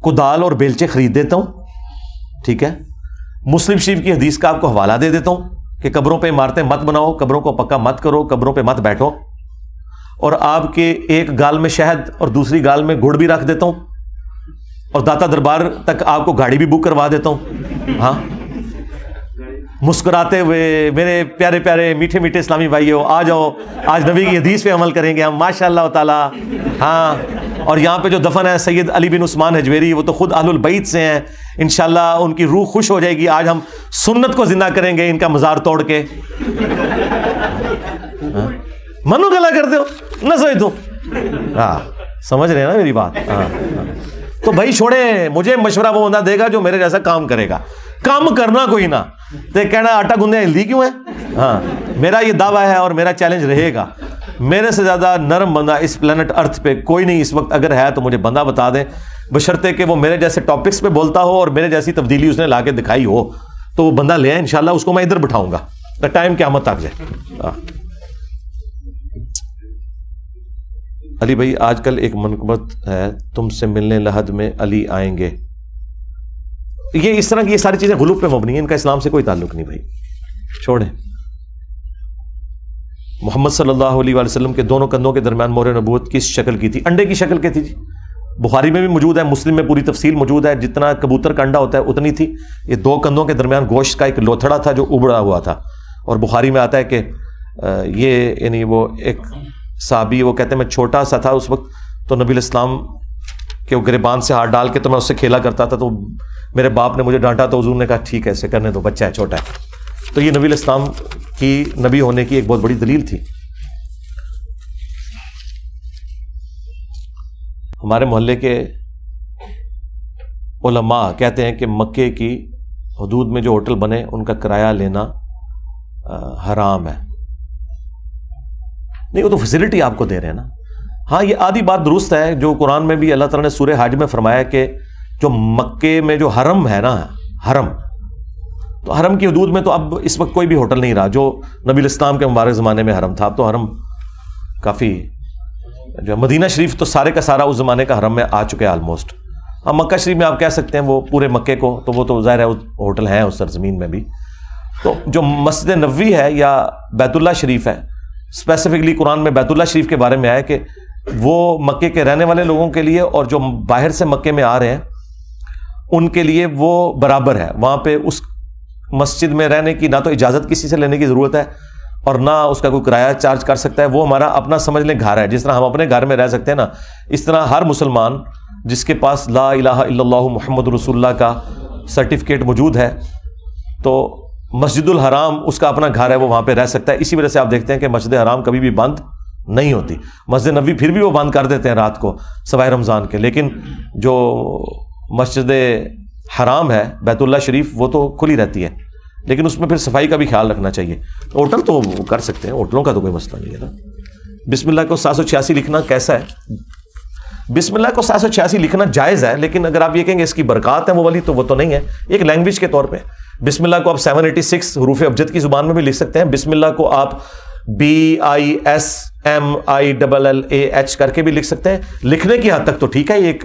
کدال اور بیلچے خرید دیتا ہوں, ٹھیک ہے, مسلم شریف کی حدیث کا آپ کو حوالہ دے دیتا ہوں کہ قبروں پہ عمارتیں مت بناؤ, قبروں کو پکا مت کرو, قبروں پہ مت بیٹھو, اور آپ کے ایک گال میں شہد اور دوسری گال میں گڑ بھی رکھ دیتا ہوں, اور داتا دربار تک آپ کو گاڑی بھی بک کروا دیتا ہوں. ہاں, مسکراتے ہوئے میرے پیارے پیارے میٹھے میٹھے اسلامی بھائیو آ جاؤ, آج نبی کی حدیث پہ عمل کریں گے ہم ماشاء اللہ تعالی. ہاں, اور یہاں پہ جو دفن ہے سید علی بن عثمان حجویری, وہ تو خود اہل البیت سے ہیں, انشاءاللہ ان کی روح خوش ہو جائے گی. آج ہم سنت کو زندہ کریں گے ان کا مزار توڑ کے. منو گلا کرتے ہو نہ سوچ دو. ہاں, سمجھ رہے ہیں نا میری بات؟ ہاں, تو بھائی چھوڑیں, مجھے مشورہ وہ بندہ دے گا جو میرے جیسا کام کرے گا. کام کرنا کوئی نہ تو کہنا آٹا گوندے ہلدی کیوں ہے. ہاں, میرا یہ دعویٰ ہے اور میرا چیلنج رہے گا, میرے سے زیادہ نرم بندہ اس پلانٹ ارتھ پہ کوئی نہیں اس وقت. اگر ہے تو مجھے بندہ بتا دیں, بشرطے کہ وہ میرے جیسے ٹاپکس پہ بولتا ہو اور میرے جیسی تبدیلی اس نے لا کے دکھائی ہو, تو وہ بندہ لے آئے, انشاءاللہ اس کو میں ادھر بٹھاؤں گا دا ٹائم قیامت تک جائے. علی بھائی آج کل ایک منقبت ہے تم سے ملنے لحد میں علی آئیں گے, یہ اس طرح کی یہ ساری چیزیں غلوب پہ مبنی ہیں, ان کا اسلام سے کوئی تعلق نہیں بھائی, چھوڑیں. محمد صلی اللہ علیہ وآلہ وسلم کے دونوں کندھوں کے درمیان مہر نبوت کس شکل کی تھی؟ انڈے کی شکل کی تھی جی. بخاری میں بھی موجود ہے, مسلم میں پوری تفصیل موجود ہے, جتنا کبوتر کا انڈا ہوتا ہے اتنی تھی. یہ دو کندھوں کے درمیان گوشت کا ایک لوتھڑا تھا جو ابڑا ہوا تھا, اور بخاری میں آتا ہے کہ یہ یعنی وہ ایک صحابی, وہ کہتے ہیں میں چھوٹا سا تھا اس وقت, تو نبی الاسلام کے وہ گریبان سے ہاتھ ڈال کے تو میں اس سے کھیلا کرتا تھا, تو میرے باپ نے مجھے ڈانٹا تو حضور نے کہا ٹھیک ہے ایسے کرنے دو, بچہ ہے چھوٹا ہے. تو یہ نبی الاسلام کی نبی ہونے کی ایک بہت بڑی دلیل تھی. ہمارے محلے کے علماء کہتے ہیں کہ مکے کی حدود میں جو ہوٹل بنے ان کا کرایہ لینا حرام ہے. نہیں, وہ تو فیسلٹی آپ کو دے رہے ہیں نا. ہاں, یہ آدھی بات درست ہے جو قرآن میں بھی اللہ تعالیٰ نے سورہ حج میں فرمایا کہ جو مکے میں جو حرم ہے نا, حرم, تو حرم کی حدود میں تو اب اس وقت کوئی بھی ہوٹل نہیں رہا جو نبی الاسلام کے مبارک زمانے میں حرم تھا. اب تو حرم کافی جو مدینہ شریف تو سارے کا سارا اس زمانے کا حرم میں آ چکے ہیں آلموسٹ. اب مکہ شریف میں آپ کہہ سکتے ہیں وہ پورے مکے کو, تو وہ تو ظاہر ہے ہوٹل ہیں اس سرزمین میں بھی. تو جو مسجد نبوی ہے یا بیت اللہ شریف ہے, اسپیسیفکلی قرآن میں بیت اللہ شریف کے بارے میں آیا کہ وہ مکے کے رہنے والے لوگوں کے لیے اور جو باہر سے مکے میں آ رہے ہیں ان کے لیے وہ برابر ہے. وہاں پہ اس مسجد میں رہنے کی نہ تو اجازت کسی سے لینے کی ضرورت ہے اور نہ اس کا کوئی کرایہ چارج کر سکتا ہے. وہ ہمارا اپنا سمجھ لیں گھر ہے. جس طرح ہم اپنے گھر میں رہ سکتے ہیں نا, اس طرح ہر مسلمان جس کے پاس لا الہ الا اللہ محمد رسول اللہ کا سرٹیفکیٹ موجود ہے تو مسجد الحرام اس کا اپنا گھر ہے, وہ وہاں پہ رہ سکتا ہے. اسی وجہ سے آپ دیکھتے ہیں کہ مسجد حرام کبھی بھی بند نہیں ہوتی. مسجد نبوی پھر بھی وہ بند کر دیتے ہیں رات کو سوائے رمضان کے, لیکن جو مسجد حرام ہے بیت اللہ شریف وہ تو کھلی رہتی ہے، لیکن اس میں پھر صفائی کا بھی خیال رکھنا چاہیے. ہوٹل تو کر سکتے ہیں، ہوٹلوں کا تو کوئی مسئلہ نہیں ہے نا. بسم اللہ کو 786 لکھنا کیسا ہے؟ بسم اللہ کو 786 لکھنا جائز ہے، لیکن اگر آپ یہ کہیں گے اس کی برکات ہے وہ والی، تو وہ تو نہیں ہے. ایک لینگویج کے طور پہ بسم اللہ کو آپ 786 حروف ابجد کی زبان میں بھی لکھ سکتے ہیں. بسم اللہ کو آپ BISMILLAH کر کے بھی لکھ سکتے ہیں. لکھنے کی حد تک تو ٹھیک ہے، یہ ایک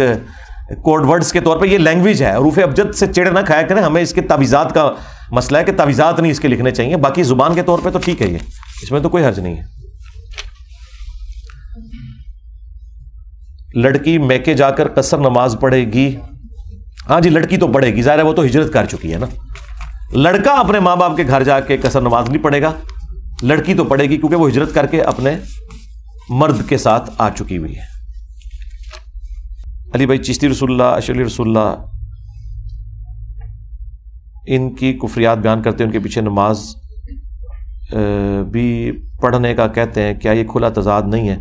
کوڈ ورڈز کے طور پہ یہ لینگویج ہے. حروف ابجد سے چڑ نہ کھایا کریں، ہمیں اس کے تعویذات کا مسئلہ ہے کہ تعویذات نہیں اس کے لکھنے چاہیے. باقی زبان کے طور پہ تو ٹھیک ہے، یہ اس میں تو کوئی حرج نہیں ہے. لڑکی میکے جا کر قصر نماز پڑھے گی؟ ہاں جی، لڑکی تو پڑھے گی، ظاہر ہے وہ تو ہجرت کر چکی ہے نا. لڑکا اپنے ماں باپ کے گھر جا کے قصر نماز نہیں پڑھے گا، لڑکی تو پڑھے گی کیونکہ وہ ہجرت کر کے اپنے مرد کے ساتھ آ چکی ہوئی ہے. علی بھائی چشتی رسول اللہ، اشعری رسول اللہ، ان کی کفریات بیان کرتے ہیں، ان کے پیچھے نماز بھی پڑھنے کا کہتے ہیں، کیا یہ کھلا تضاد نہیں ہے؟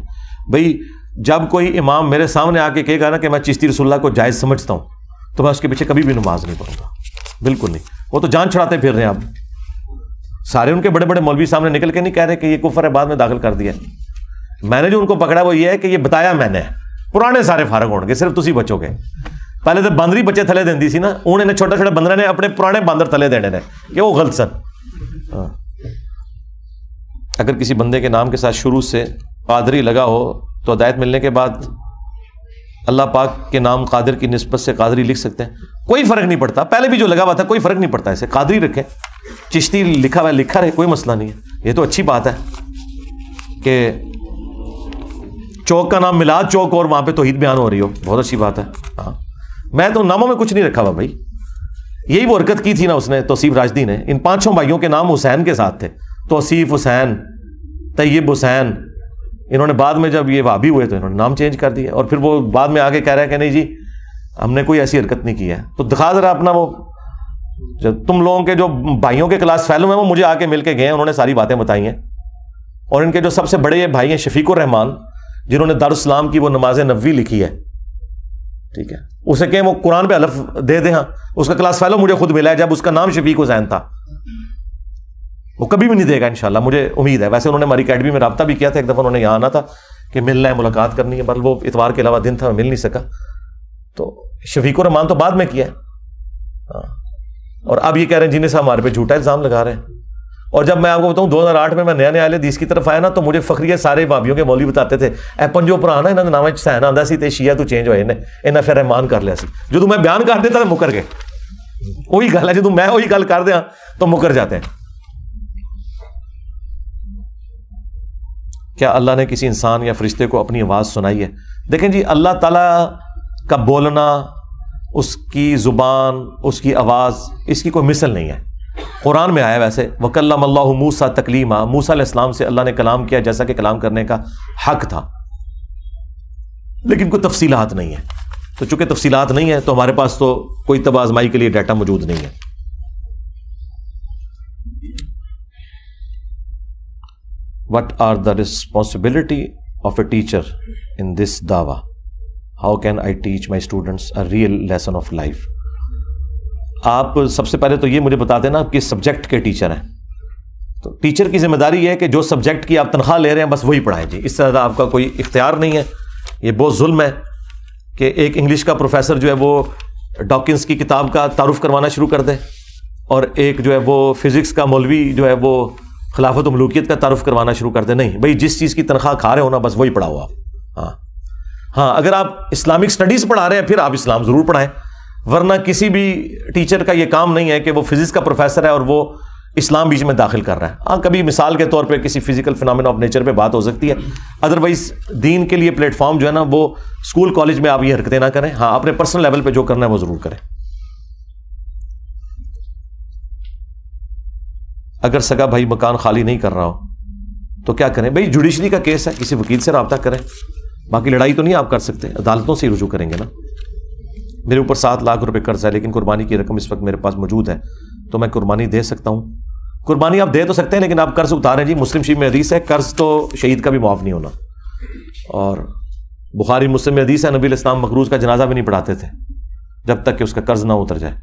بھائی جب کوئی امام میرے سامنے آ کے کہے گا نا کہ میں چشتی رسول اللہ کو جائز سمجھتا ہوں، تو میں اس کے پیچھے کبھی بھی نماز نہیں پڑھوں گا، بالکل نہیں. وہ تو جان چھڑاتے پھر رہے ہیں. اب سارے ان کے بڑے بڑے مولوی سامنے نکل کے نہیں کہہ رہے کہ یہ کفر ہے، بعد میں داخل کر دیا. میں نے جو ان کو پکڑا وہ یہ ہے کہ یہ بتایا میں نے، پرانے سارے فارغ ہوں گے، صرف تسی بچو گے. پہلے تو باندری بچے تھلے دیں سی نا، انہیں چھوٹے چھوٹے بندر نے اپنے پرانے باندر تھلے دینے نے کہ وہ غلط سن. اگر کسی بندے کے نام کے ساتھ شروع سے قادری لگا ہو تو ہدایت ملنے کے بعد اللہ پاک کے نام قادر کی نسبت سے قادری لکھ سکتے ہیں؟ کوئی فرق نہیں پڑتا، پہلے بھی جو لگا ہوا تھا کوئی فرق نہیں پڑتا، اسے قادری رکھیں، چشتی لکھا ہوا لکھا رہے، کوئی مسئلہ نہیں ہے. یہ تو اچھی بات ہے کہ چوک کا نام میلاد چوک اور وہاں پہ توحید بیان ہو رہی ہو، بہت اچھی بات ہے. ہاں میں تو ناموں میں کچھ نہیں رکھا ہوا بھائی. یہی وہ حرکت کی تھی نا اس نے، توصیف راشدی نے. ان 5 بھائیوں کے نام حسین کے ساتھ تھے، توصیف حسین، طیب حسین. انہوں نے بعد میں جب یہ وہابی ہوئے تو انہوں نے نام چینج کر دیا، اور پھر وہ بعد میں آگے کہہ رہے ہیں کہ نہیں جی ہم نے کوئی ایسی حرکت نہیں کی ہے. تو دکھا ذرا اپنا وہ، جب تم لوگوں کے جو بھائیوں کے کلاس فیلو ہیں وہ مجھے آ کے مل کے گئے ہیں، انہوں نے ساری باتیں بتائی ہیں. اور ان کے جو سب سے بڑے یہ بھائی ہیں شفیق الرحمان، جنہوں نے دارالاسلام کی وہ نماز نبوی لکھی ہے، ٹھیک ہے، اسے کہ وہ قرآن پہ الف دے دیں. ہاں اس کا کلاس فیلو مجھے خود ملا ہے جب اس کا نام شفیق حسین تھا. وہ کبھی بھی نہیں دے گا انشاءاللہ، مجھے امید ہے. ویسے انہوں نے ہماری اکیڈمی میں رابطہ بھی کیا تھا، ایک دفعہ انہوں نے یہاں آنا تھا کہ ملنا ہے، ملاقات کرنی ہے، پر وہ اتوار کے علاوہ دن تھا، میں مل نہیں سکا. تو شفیق الرحمان تو بعد میں کیا ہے. ہاں اور اب یہ کہہ رہے ہیں جنہیں صاحب ہمارے پہ جھوٹا الزام لگا رہے ہیں. اور جب میں آپ کو بتاؤں 2008 میں نیا نیا حدیث کی طرف آیا نا، تو مجھے فخریہ سارے بابیوں کے مولوی بتاتے تھے اے پنجو پرانا انہاں دا نام حسین آندا سی تے شیعہ تو چینج ہوئے نے، انہاں پھر رحمان کر لیا سی. جدوں میں بیان کر دیتا تو مکر گئے. وہی گل ہے، جدوں میں وہی گل کر دیا تو مکر جاتے ہیں. کیا اللہ نے کسی انسان یا فرشتے کو اپنی آواز سنائی ہے؟ دیکھیں جی، اللہ تعالیٰ کا بولنا، اس کی زبان، اس کی آواز، اس کی کوئی مثل نہیں ہے. قرآن میں آیا ویسے وَكَلَّمَ اللَّهُ مُوسَىٰ تَكْلِيمًا، موسیٰ علیہ السلام سے اللہ نے کلام کیا جیسا کہ کلام کرنے کا حق تھا، لیکن کوئی تفصیلات نہیں ہے. تو چونکہ تفصیلات نہیں ہے تو ہمارے پاس تو کوئی طب آزمائی کے لیے ڈیٹا موجود نہیں ہے. What are the responsibility of a teacher in this dawah? How can I teach my students a real lesson of life? آپ سب سے پہلے تو یہ مجھے بتا دینا آپ کس سبجیکٹ کے ٹیچر ہیں. تو ٹیچر کی ذمہ داری یہ ہے کہ جو سبجیکٹ کی آپ تنخواہ لے رہے ہیں بس وہی پڑھائیں جی، اس سے زیادہ آپ کا کوئی اختیار نہیں ہے. یہ بہت ظلم ہے کہ ایک انگلش کا پروفیسر جو ہے وہ ڈاکنز کی کتاب کا تعارف کروانا شروع کر دے، اور ایک جو ہے وہ فزکس کا مولوی جو ہے وہ خلافت و ملوکیت کا تعارف کروانا شروع کر دے. نہیں بھائی، جس چیز کی تنخواہ کھا رہے ہو نا بس وہی پڑھاؤ آپ. ہاں اگر آپ اسلامک اسٹڈیز پڑھا رہے ہیں پھر آپ اسلام ضرور پڑھائیں، ورنہ کسی بھی ٹیچر کا یہ کام نہیں ہے کہ وہ فزکس کا پروفیسر ہے اور وہ اسلام بیچ میں داخل کر رہا ہے. ہاں کبھی مثال کے طور پہ کسی فزیکل فینامنا آف نیچر پہ بات ہو سکتی ہے، ادروائز دین کے لیے پلیٹ فارم جو ہے نا وہ اسکول کالج میں آپ یہ حرکتیں نہ کریں. ہاں اپنے پرسنل لیول پہ جو کرنا ہے وہ ضرور کریں. اگر سگا بھائی مکان خالی نہیں کر رہا ہو تو کیا کریں؟ بھائی جوڈیشری کا کیس ہے، کسی وکیل سے رابطہ کریں. باقی لڑائی تو نہیں آپ کر سکتے، عدالتوں سے ہی رجوع کریں گے نا. میرے اوپر 7 لاکھ روپے قرض ہے لیکن قربانی کی رقم اس وقت میرے پاس موجود ہے، تو میں قربانی دے سکتا ہوں؟ قربانی آپ دے تو سکتے ہیں لیکن آپ قرض اتاریں جی. مسلم شریف میں حدیث ہے قرض تو شہید کا بھی معاف نہیں ہونا، اور بخاری مسلم میں حدیث ہے نبی علیہ السلام مقروض کا جنازہ بھی نہیں پڑھاتے تھے جب تک کہ اس کا قرض نہ اتر جائے.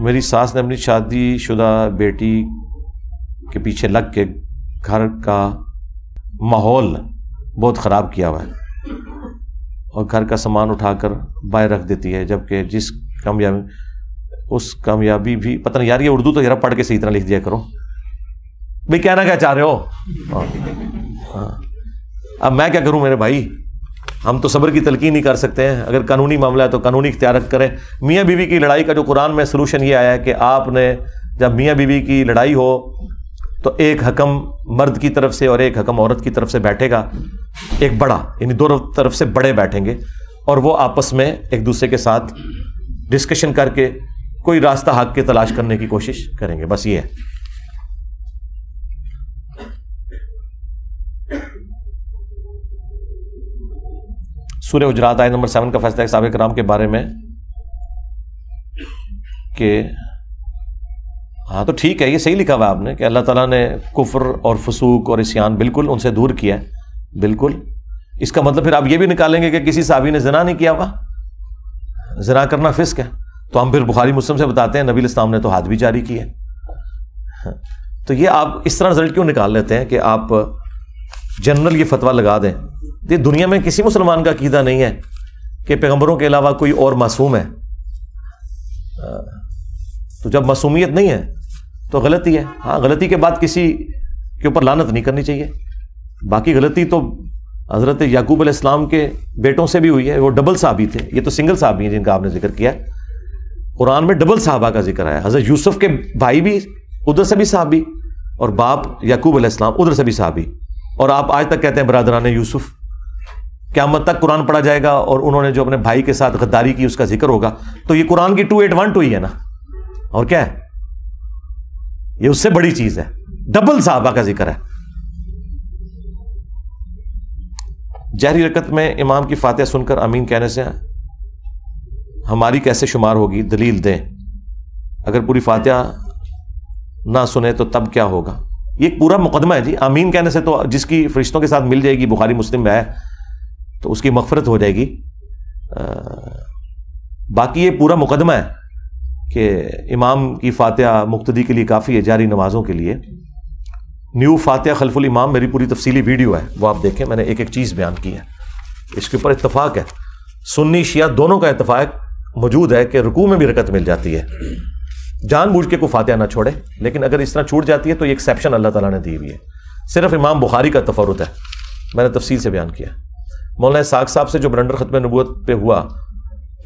میری ساس نے اپنی شادی شدہ بیٹی کے پیچھے لگ کے گھر کا ماحول بہت خراب کیا ہوا ہے اور گھر کا سامان اٹھا کر باہر رکھ دیتی ہے، جبکہ جس کامیابی بھی پتہ نہیں یار، یہ اردو تو ذرا پڑھ کے صحیح طرح لکھ دیا کرو بھئی، کہنا کیا چاہ رہے ہو؟ اب میں کیا کروں میرے بھائی، ہم تو صبر کی تلقین نہیں کر سکتے ہیں، اگر قانونی معاملہ ہے تو قانونی اختیارات کریں۔ میاں بیوی کی لڑائی کا جو قرآن میں سلوشن یہ آیا ہے کہ آپ نے جب میاں بیوی کی لڑائی ہو تو ایک حکم مرد کی طرف سے اور ایک حکم عورت کی طرف سے بیٹھے گا، ایک بڑا، یعنی دونوں طرف سے بڑے بیٹھیں گے اور وہ آپس میں ایک دوسرے کے ساتھ ڈسکشن کر کے کوئی راستہ حق کے تلاش کرنے کی کوشش کریں گے، بس یہ ہے۔ سورہ حجرات آیت نمبر 7 کا فیصلہ ہے صحابہ کرام کے بارے میں کہ ہاں تو ٹھیک ہے، یہ صحیح لکھا ہوا آپ نے کہ اللہ تعالیٰ نے کفر اور فسوق اور عصیان بالکل ان سے دور کیا ہے، بالکل۔ اس کا مطلب پھر آپ یہ بھی نکالیں گے کہ کسی صحابی نے زنا نہیں کیا ہوا، زنا کرنا فسق ہے، تو ہم پھر بخاری مسلم سے بتاتے ہیں نبی الاسلام نے تو حد بھی جاری کی ہے۔ تو یہ آپ اس طرح رزلٹ کیوں نکال لیتے ہیں کہ آپ جنرل یہ فتویٰ لگا دیں؟ یہ دنیا میں کسی مسلمان کا عقیدہ نہیں ہے کہ پیغمبروں کے علاوہ کوئی اور معصوم ہے، تو جب معصومیت نہیں ہے تو غلطی ہے۔ ہاں، غلطی کے بعد کسی کے اوپر لعنت نہیں کرنی چاہیے، باقی غلطی تو حضرت یعقوب علیہ السلام کے بیٹوں سے بھی ہوئی ہے، وہ ڈبل صحابی تھے، یہ تو سنگل صحابی ہیں جن کا آپ نے ذکر کیا ہے۔ قرآن میں ڈبل صحابہ کا ذکر ہے، حضرت یوسف کے بھائی بھی ادھر سے بھی صحابی اور باپ یعقوب علیہ السلام ادھر سے بھی صحابی، اور آپ آج تک کہتے ہیں برادران یوسف۔ قیامت تک قرآن پڑھا جائے گا اور انہوں نے جو اپنے بھائی کے ساتھ غداری کی اس کا ذکر ہوگا، تو یہ قرآن کی 2812 ہی ہے نا، اور کیا ہے؟ یہ اس سے بڑی چیز ہے، ڈبل صحابہ کا ذکر ہے۔ جہری رکعت میں امام کی فاتحہ سن کر آمین کہنے سے ہماری کیسے شمار ہوگی؟ دلیل دیں۔ اگر پوری فاتحہ نہ سنے تو تب کیا ہوگا؟ یہ ایک پورا مقدمہ ہے جی، آمین کہنے سے تو جس کی فرشتوں کے ساتھ مل جائے گی، بخاری مسلم میں ہے، تو اس کی مغفرت ہو جائے گی۔ باقی یہ پورا مقدمہ ہے کہ امام کی فاتحہ مقتدی کے لیے کافی ہے، جاری نمازوں کے لیے۔ نیو فاتحہ خلف الامام میری پوری تفصیلی ویڈیو ہے، وہ آپ دیکھیں، میں نے ایک ایک چیز بیان کی ہے۔ اس کے اوپر اتفاق ہے، سنی شیعہ دونوں کا اتفاق موجود ہے کہ رکوع میں بھی رکعت مل جاتی ہے، جان بوجھ کے کوئی فاتحہ نہ چھوڑے، لیکن اگر اس طرح چھوٹ جاتی ہے تو یہ ایکسیپشن اللہ تعالیٰ نے دی ہوئی ہے، صرف امام بخاری کا تفرد ہے، میں نے تفصیل سے بیان کیا۔ مولانا اسحاق صاحب سے جو بلنڈر ختم نبوت پہ ہوا،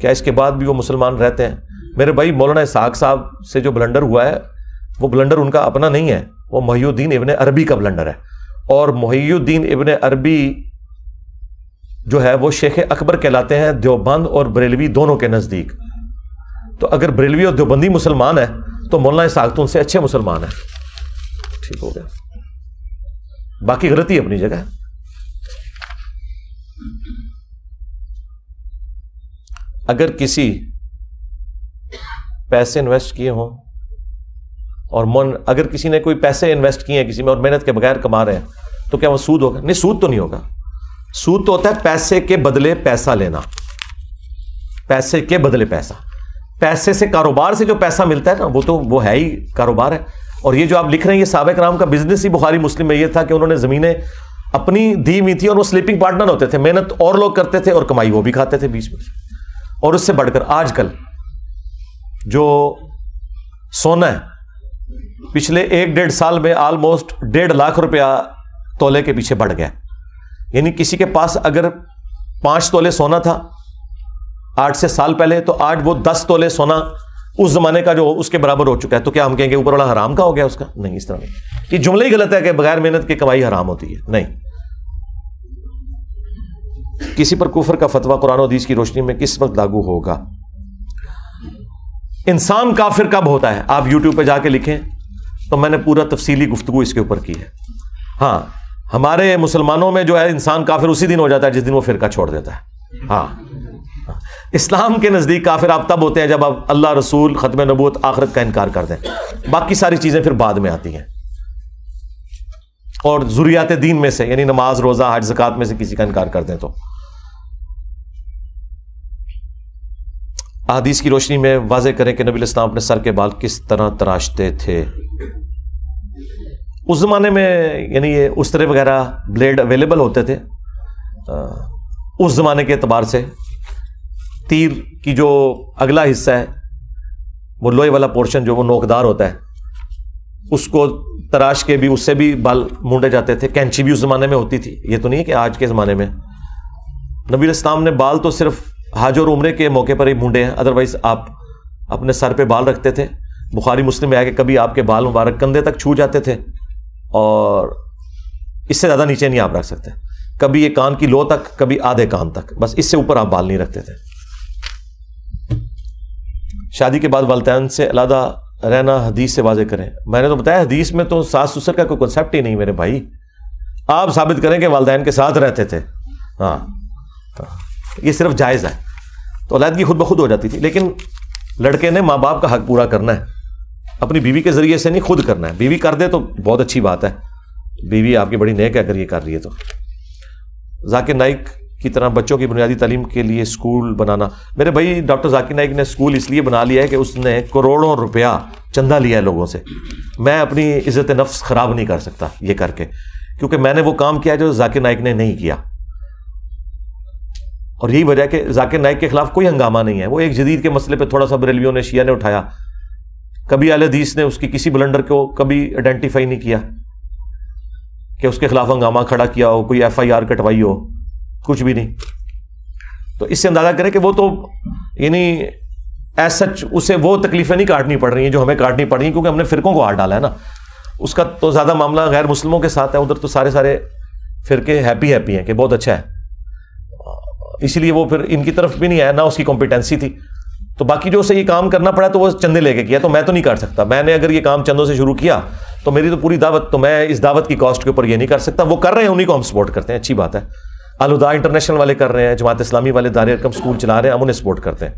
کیا اس کے بعد بھی وہ مسلمان رہتے ہیں؟ میرے بھائی، مولانا اسحاق صاحب سے جو بلنڈر ہوا ہے وہ بلنڈر ان کا اپنا نہیں ہے، وہ محی الدین ابن عربی کا بلنڈر ہے، اور محی الدین ابن عربی جو ہے وہ شیخ اکبر کہلاتے ہیں دیوبند اور بریلوی دونوں کے نزدیک۔ تو اگر بریلوی اور دیوبندی مسلمان ہے تو مولانا اسحاق تو ان سے اچھے مسلمان ہیں۔ ٹھیک ہو گیا، باقی غلطی اپنی جگہ ہے۔ اگر کسی پیسے انویسٹ کیے ہوں اور اگر کسی نے کوئی پیسے انویسٹ کیے ہیں کسی میں اور محنت کے بغیر کما رہے ہیں تو کیا وہ سود ہوگا؟ نہیں، سود تو نہیں ہوگا۔ سود تو ہوتا ہے پیسے کے بدلے پیسہ لینا، پیسے کے بدلے پیسہ، پیسے سے کاروبار سے جو پیسہ ملتا ہے نا وہ ہے ہی کاروبار ہے۔ اور یہ جو آپ لکھ رہے ہیں یہ صحابہ کرام کا بزنس ہی بخاری مسلم میں یہ تھا کہ انہوں نے زمینیں اپنی دی ہوئی تھی اور وہ سلیپنگ پارٹنر ہوتے تھے، محنت اور لوگ کرتے تھے اور کمائی وہ بھی کھاتے تھے بیچ میں۔ اور اس سے بڑھ کر آج کل جو سونا ہے پچھلے 1-1.5 سال میں آلموسٹ 1.5 لاکھ روپیہ تولے کے پیچھے بڑھ گیا، یعنی کسی کے پاس اگر 5 تولے سونا تھا 8 سے سال پہلے، تو آج وہ 10 تولے سونا اس زمانے کا جو اس کے برابر ہو چکا ہے۔ تو کیا ہم کہیں گے اوپر والا حرام کا ہو گیا اس کا؟ نہیں، اس طرح نہیں، یہ جملہ ہی غلط ہے کہ بغیر محنت کی کمائی حرام ہوتی ہے، نہیں۔ کسی پر کفر کا فتویٰ قرآن و حدیث کی روشنی میں کس وقت لاگو ہوگا؟ انسان کافر کب ہوتا ہے؟ آپ یوٹیوب پہ جا کے لکھیں تو میں نے پورا تفصیلی گفتگو اس کے اوپر کی ہے۔ ہاں، ہمارے مسلمانوں میں جو ہے انسان کافر اسی دن ہو جاتا ہے جس دن وہ فرقہ چھوڑ دیتا ہے۔ ہاں، اسلام کے نزدیک کافر آپ تب ہوتے ہیں جب آپ اللہ، رسول، ختم نبوت، آخرت کا انکار کر دیں، باقی ساری چیزیں پھر بعد میں آتی ہیں۔ اور ضروریات دین میں سے یعنی نماز، روزہ، حج، زکوٰۃ میں سے کسی کا انکار کر دیں تو احادیث کی روشنی میں واضح کریں کہ نبی علیہ السلام اپنے سر کے بال کس طرح تراشتے تھے. اس زمانے میں یعنی یہ استرے وغیرہ بلیڈ اویلیبل ہوتے تھے. اس زمانے کے اعتبار سے تیر کی جو اگلا حصہ ہے وہ لوہے والا پورشن جو وہ نوکدار ہوتا ہے اس کو تراش کے بھی اس سے بھی بال مونڈے جاتے تھے. کینچی بھی اس زمانے میں ہوتی تھی, یہ تو نہیں ہے کہ آج کے زمانے میں. نبی علیہ السلام نے بال تو صرف حج اور عمرے کے موقع پر ہی مونڈے ہیں, ادروائز آپ اپنے سر پہ بال رکھتے تھے. بخاری مسلم میں آیا کہ کبھی آپ کے بال مبارک کندھے تک چھو جاتے تھے اور اس سے زیادہ نیچے نہیں آپ رکھ سکتے. کبھی یہ کان کی لو تک, کبھی آدھے کان تک, بس اس سے اوپر آپ بال نہیں رکھتے تھے. شادی کے بعد والدین سے علیحدہ رہنا حدیث سے واضح کریں. میں نے تو بتایا حدیث میں تو ساس سسر کا کوئی کنسیپٹ ہی نہیں میرے بھائی. آپ ثابت کریں کہ والدین کے ساتھ رہتے تھے, ہاں یہ صرف جائز ہے. تو علیحدگی خود بخود ہو جاتی تھی, لیکن لڑکے نے ماں باپ کا حق پورا کرنا ہے, اپنی بیوی کے ذریعے سے نہیں, خود کرنا ہے. بیوی کر دے تو بہت اچھی بات ہے, بیوی آپ کی بڑی نیک ہے اگر یہ کر رہی ہے تو. ذاکر نائک کی طرح بچوں کی بنیادی تعلیم کے لیے اسکول بنانا. میرے بھائی ڈاکٹر ذاکر نائک نے اسکول اس لیے بنا لیا ہے کہ اس نے کروڑوں روپیہ چندہ لیا ہے لوگوں سے. میں اپنی عزت نفس خراب نہیں کر سکتا یہ کر کے, کیونکہ میں نے وہ کام کیا جو ذاکر نائک نے نہیں کیا. اور یہی وجہ ہے کہ ذاکر نائک کے خلاف کوئی ہنگامہ نہیں ہے. وہ ایک جدید کے مسئلے پہ تھوڑا سا بریلویوں نے, شیعہ نے اٹھایا, کبھی اہل حدیث نے اس کی کسی بلنڈر کو کبھی آئیڈینٹیفائی نہیں کیا کہ اس کے خلاف ہنگامہ کھڑا کیا ہو, کوئی ایف آئی آر کٹوائی ہو, کچھ بھی نہیں. تو اس سے اندازہ کریں کہ وہ تو یعنی ایز سچ اسے وہ تکلیفیں نہیں کاٹنی پڑ رہی ہیں جو ہمیں کاٹنی پڑ رہی ہیں, کیونکہ ہم نے فرقوں کو ہاتھ ڈالا ہے نا. اس کا تو زیادہ معاملہ غیر مسلموں کے ساتھ ہے, ادھر تو سارے فرقے ہیپی ہیں کہ بہت اچھا ہے, اسی لیے وہ پھر ان کی طرف بھی نہیں آیا, نہ اس کی کمپیٹنسی تھی. تو باقی جو اسے یہ کام کرنا پڑا تو وہ چندے لے کے کیا, تو میں تو نہیں کر سکتا. میں نے اگر یہ کام چندوں سے شروع کیا تو میری تو پوری دعوت, تو میں اس دعوت کی کاسٹ کے اوپر یہ نہیں کر سکتا. وہ کر رہے ہیں, انہیں کو ہم سپورٹ کرتے ہیں, اچھی بات ہے. الہدا انٹرنیشنل والے کر رہے ہیں, جماعت اسلامی والے دار ارقم اسکول چلا رہے ہیں, ہم انہیں سپورٹ کرتے ہیں.